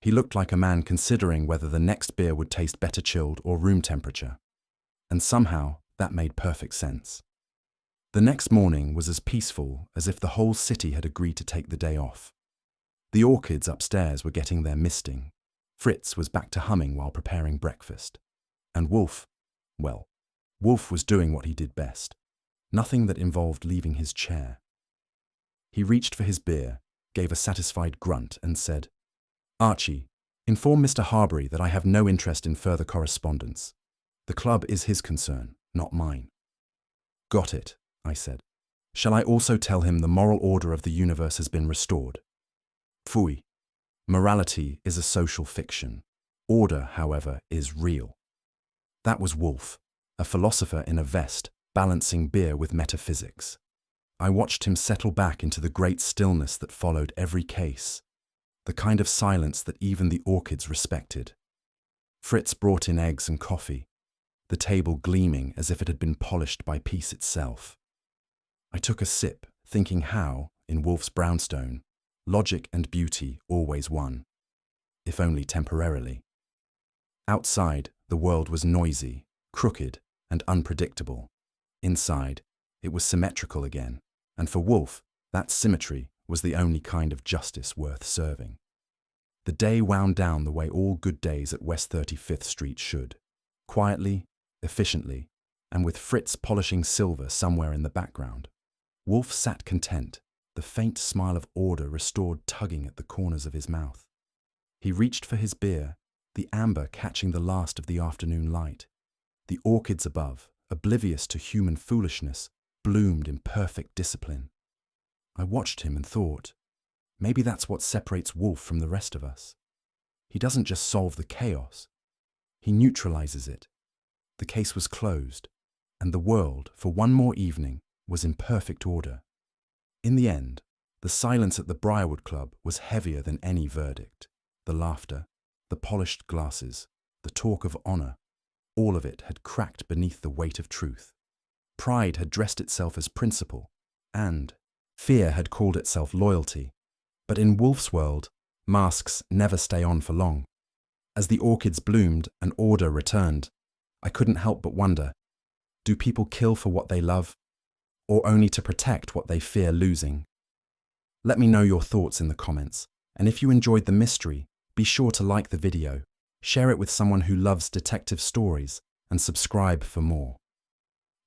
He looked like a man considering whether the next beer would taste better chilled or room temperature. And somehow, that made perfect sense. The next morning was as peaceful as if the whole city had agreed to take the day off. The orchids upstairs were getting their misting. Fritz was back to humming while preparing breakfast. And Wolfe, well, Wolfe was doing what he did best. Nothing that involved leaving his chair. He reached for his beer, gave a satisfied grunt, and said, Archie, inform Mr. Harbury that I have no interest in further correspondence. The club is his concern, not mine. Got it, I said. Shall I also tell him the moral order of the universe has been restored? Phooey. Morality is a social fiction. Order, however, is real. That was Wolfe, a philosopher in a vest, balancing beer with metaphysics. I watched him settle back into the great stillness that followed every case, the kind of silence that even the orchids respected. Fritz brought in eggs and coffee, the table gleaming as if it had been polished by peace itself. I took a sip, thinking how, in Wolfe's brownstone, logic and beauty always won, if only temporarily. Outside, the world was noisy, crooked, and unpredictable. Inside, it was symmetrical again, and for Wolfe, that symmetry was the only kind of justice worth serving. The day wound down the way all good days at West 35th Street should, quietly, efficiently, and with Fritz polishing silver somewhere in the background. Wolfe sat content, the faint smile of order restored tugging at the corners of his mouth. He reached for his beer, the amber catching the last of the afternoon light. The orchids above, oblivious to human foolishness, bloomed in perfect discipline. I watched him and thought, maybe that's what separates Wolfe from the rest of us. He doesn't just solve the chaos, he neutralizes it. The case was closed, and the world, for one more evening, was in perfect order. In the end, the silence at the Briarwood Club was heavier than any verdict. The laughter, the polished glasses, the talk of honor, all of it had cracked beneath the weight of truth. Pride had dressed itself as principle, and fear had called itself loyalty. But in Wolfe's world, masks never stay on for long. As the orchids bloomed and order returned, I couldn't help but wonder, Do people kill for what they love, or only to protect what they fear losing? Let me know your thoughts in the comments, and if you enjoyed the mystery, be sure to like the video, share it with someone who loves detective stories, and subscribe for more.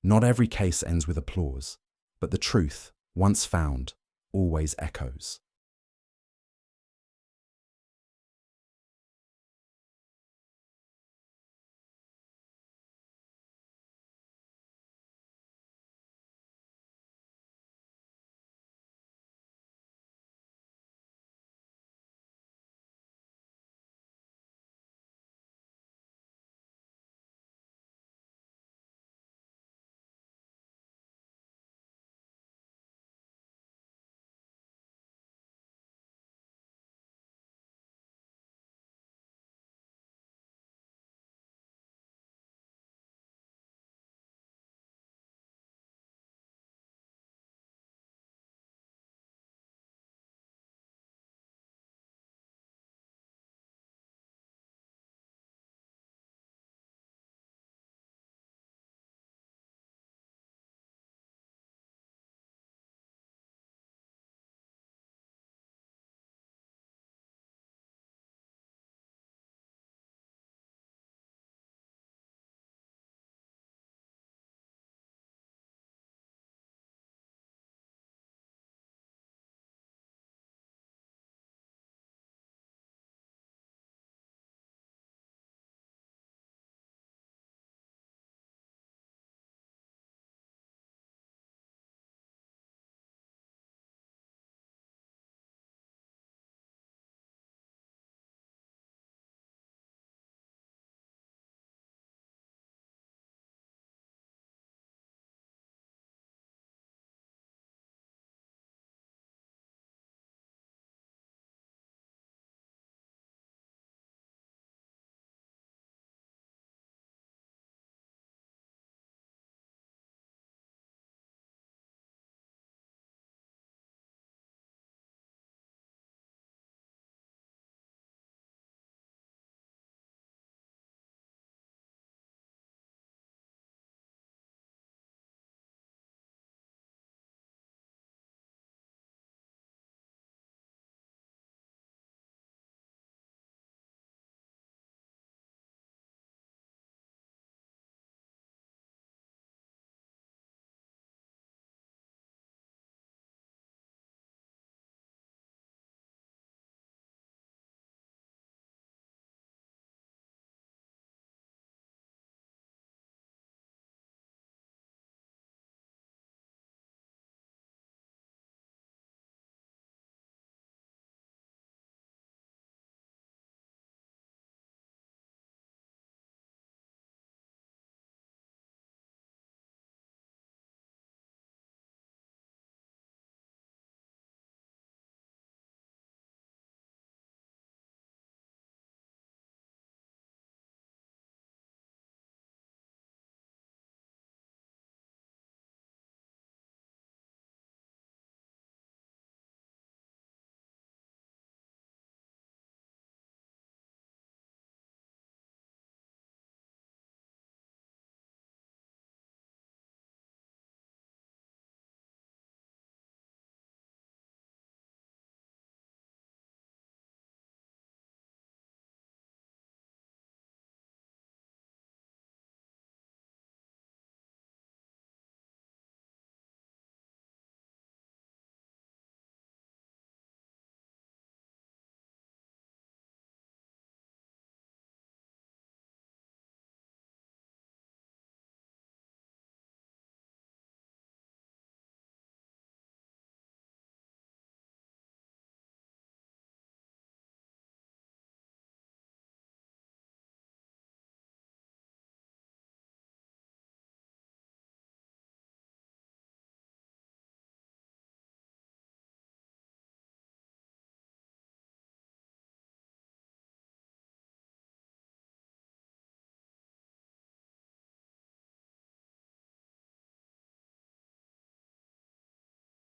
Not every case ends with applause, but the truth, once found, always echoes.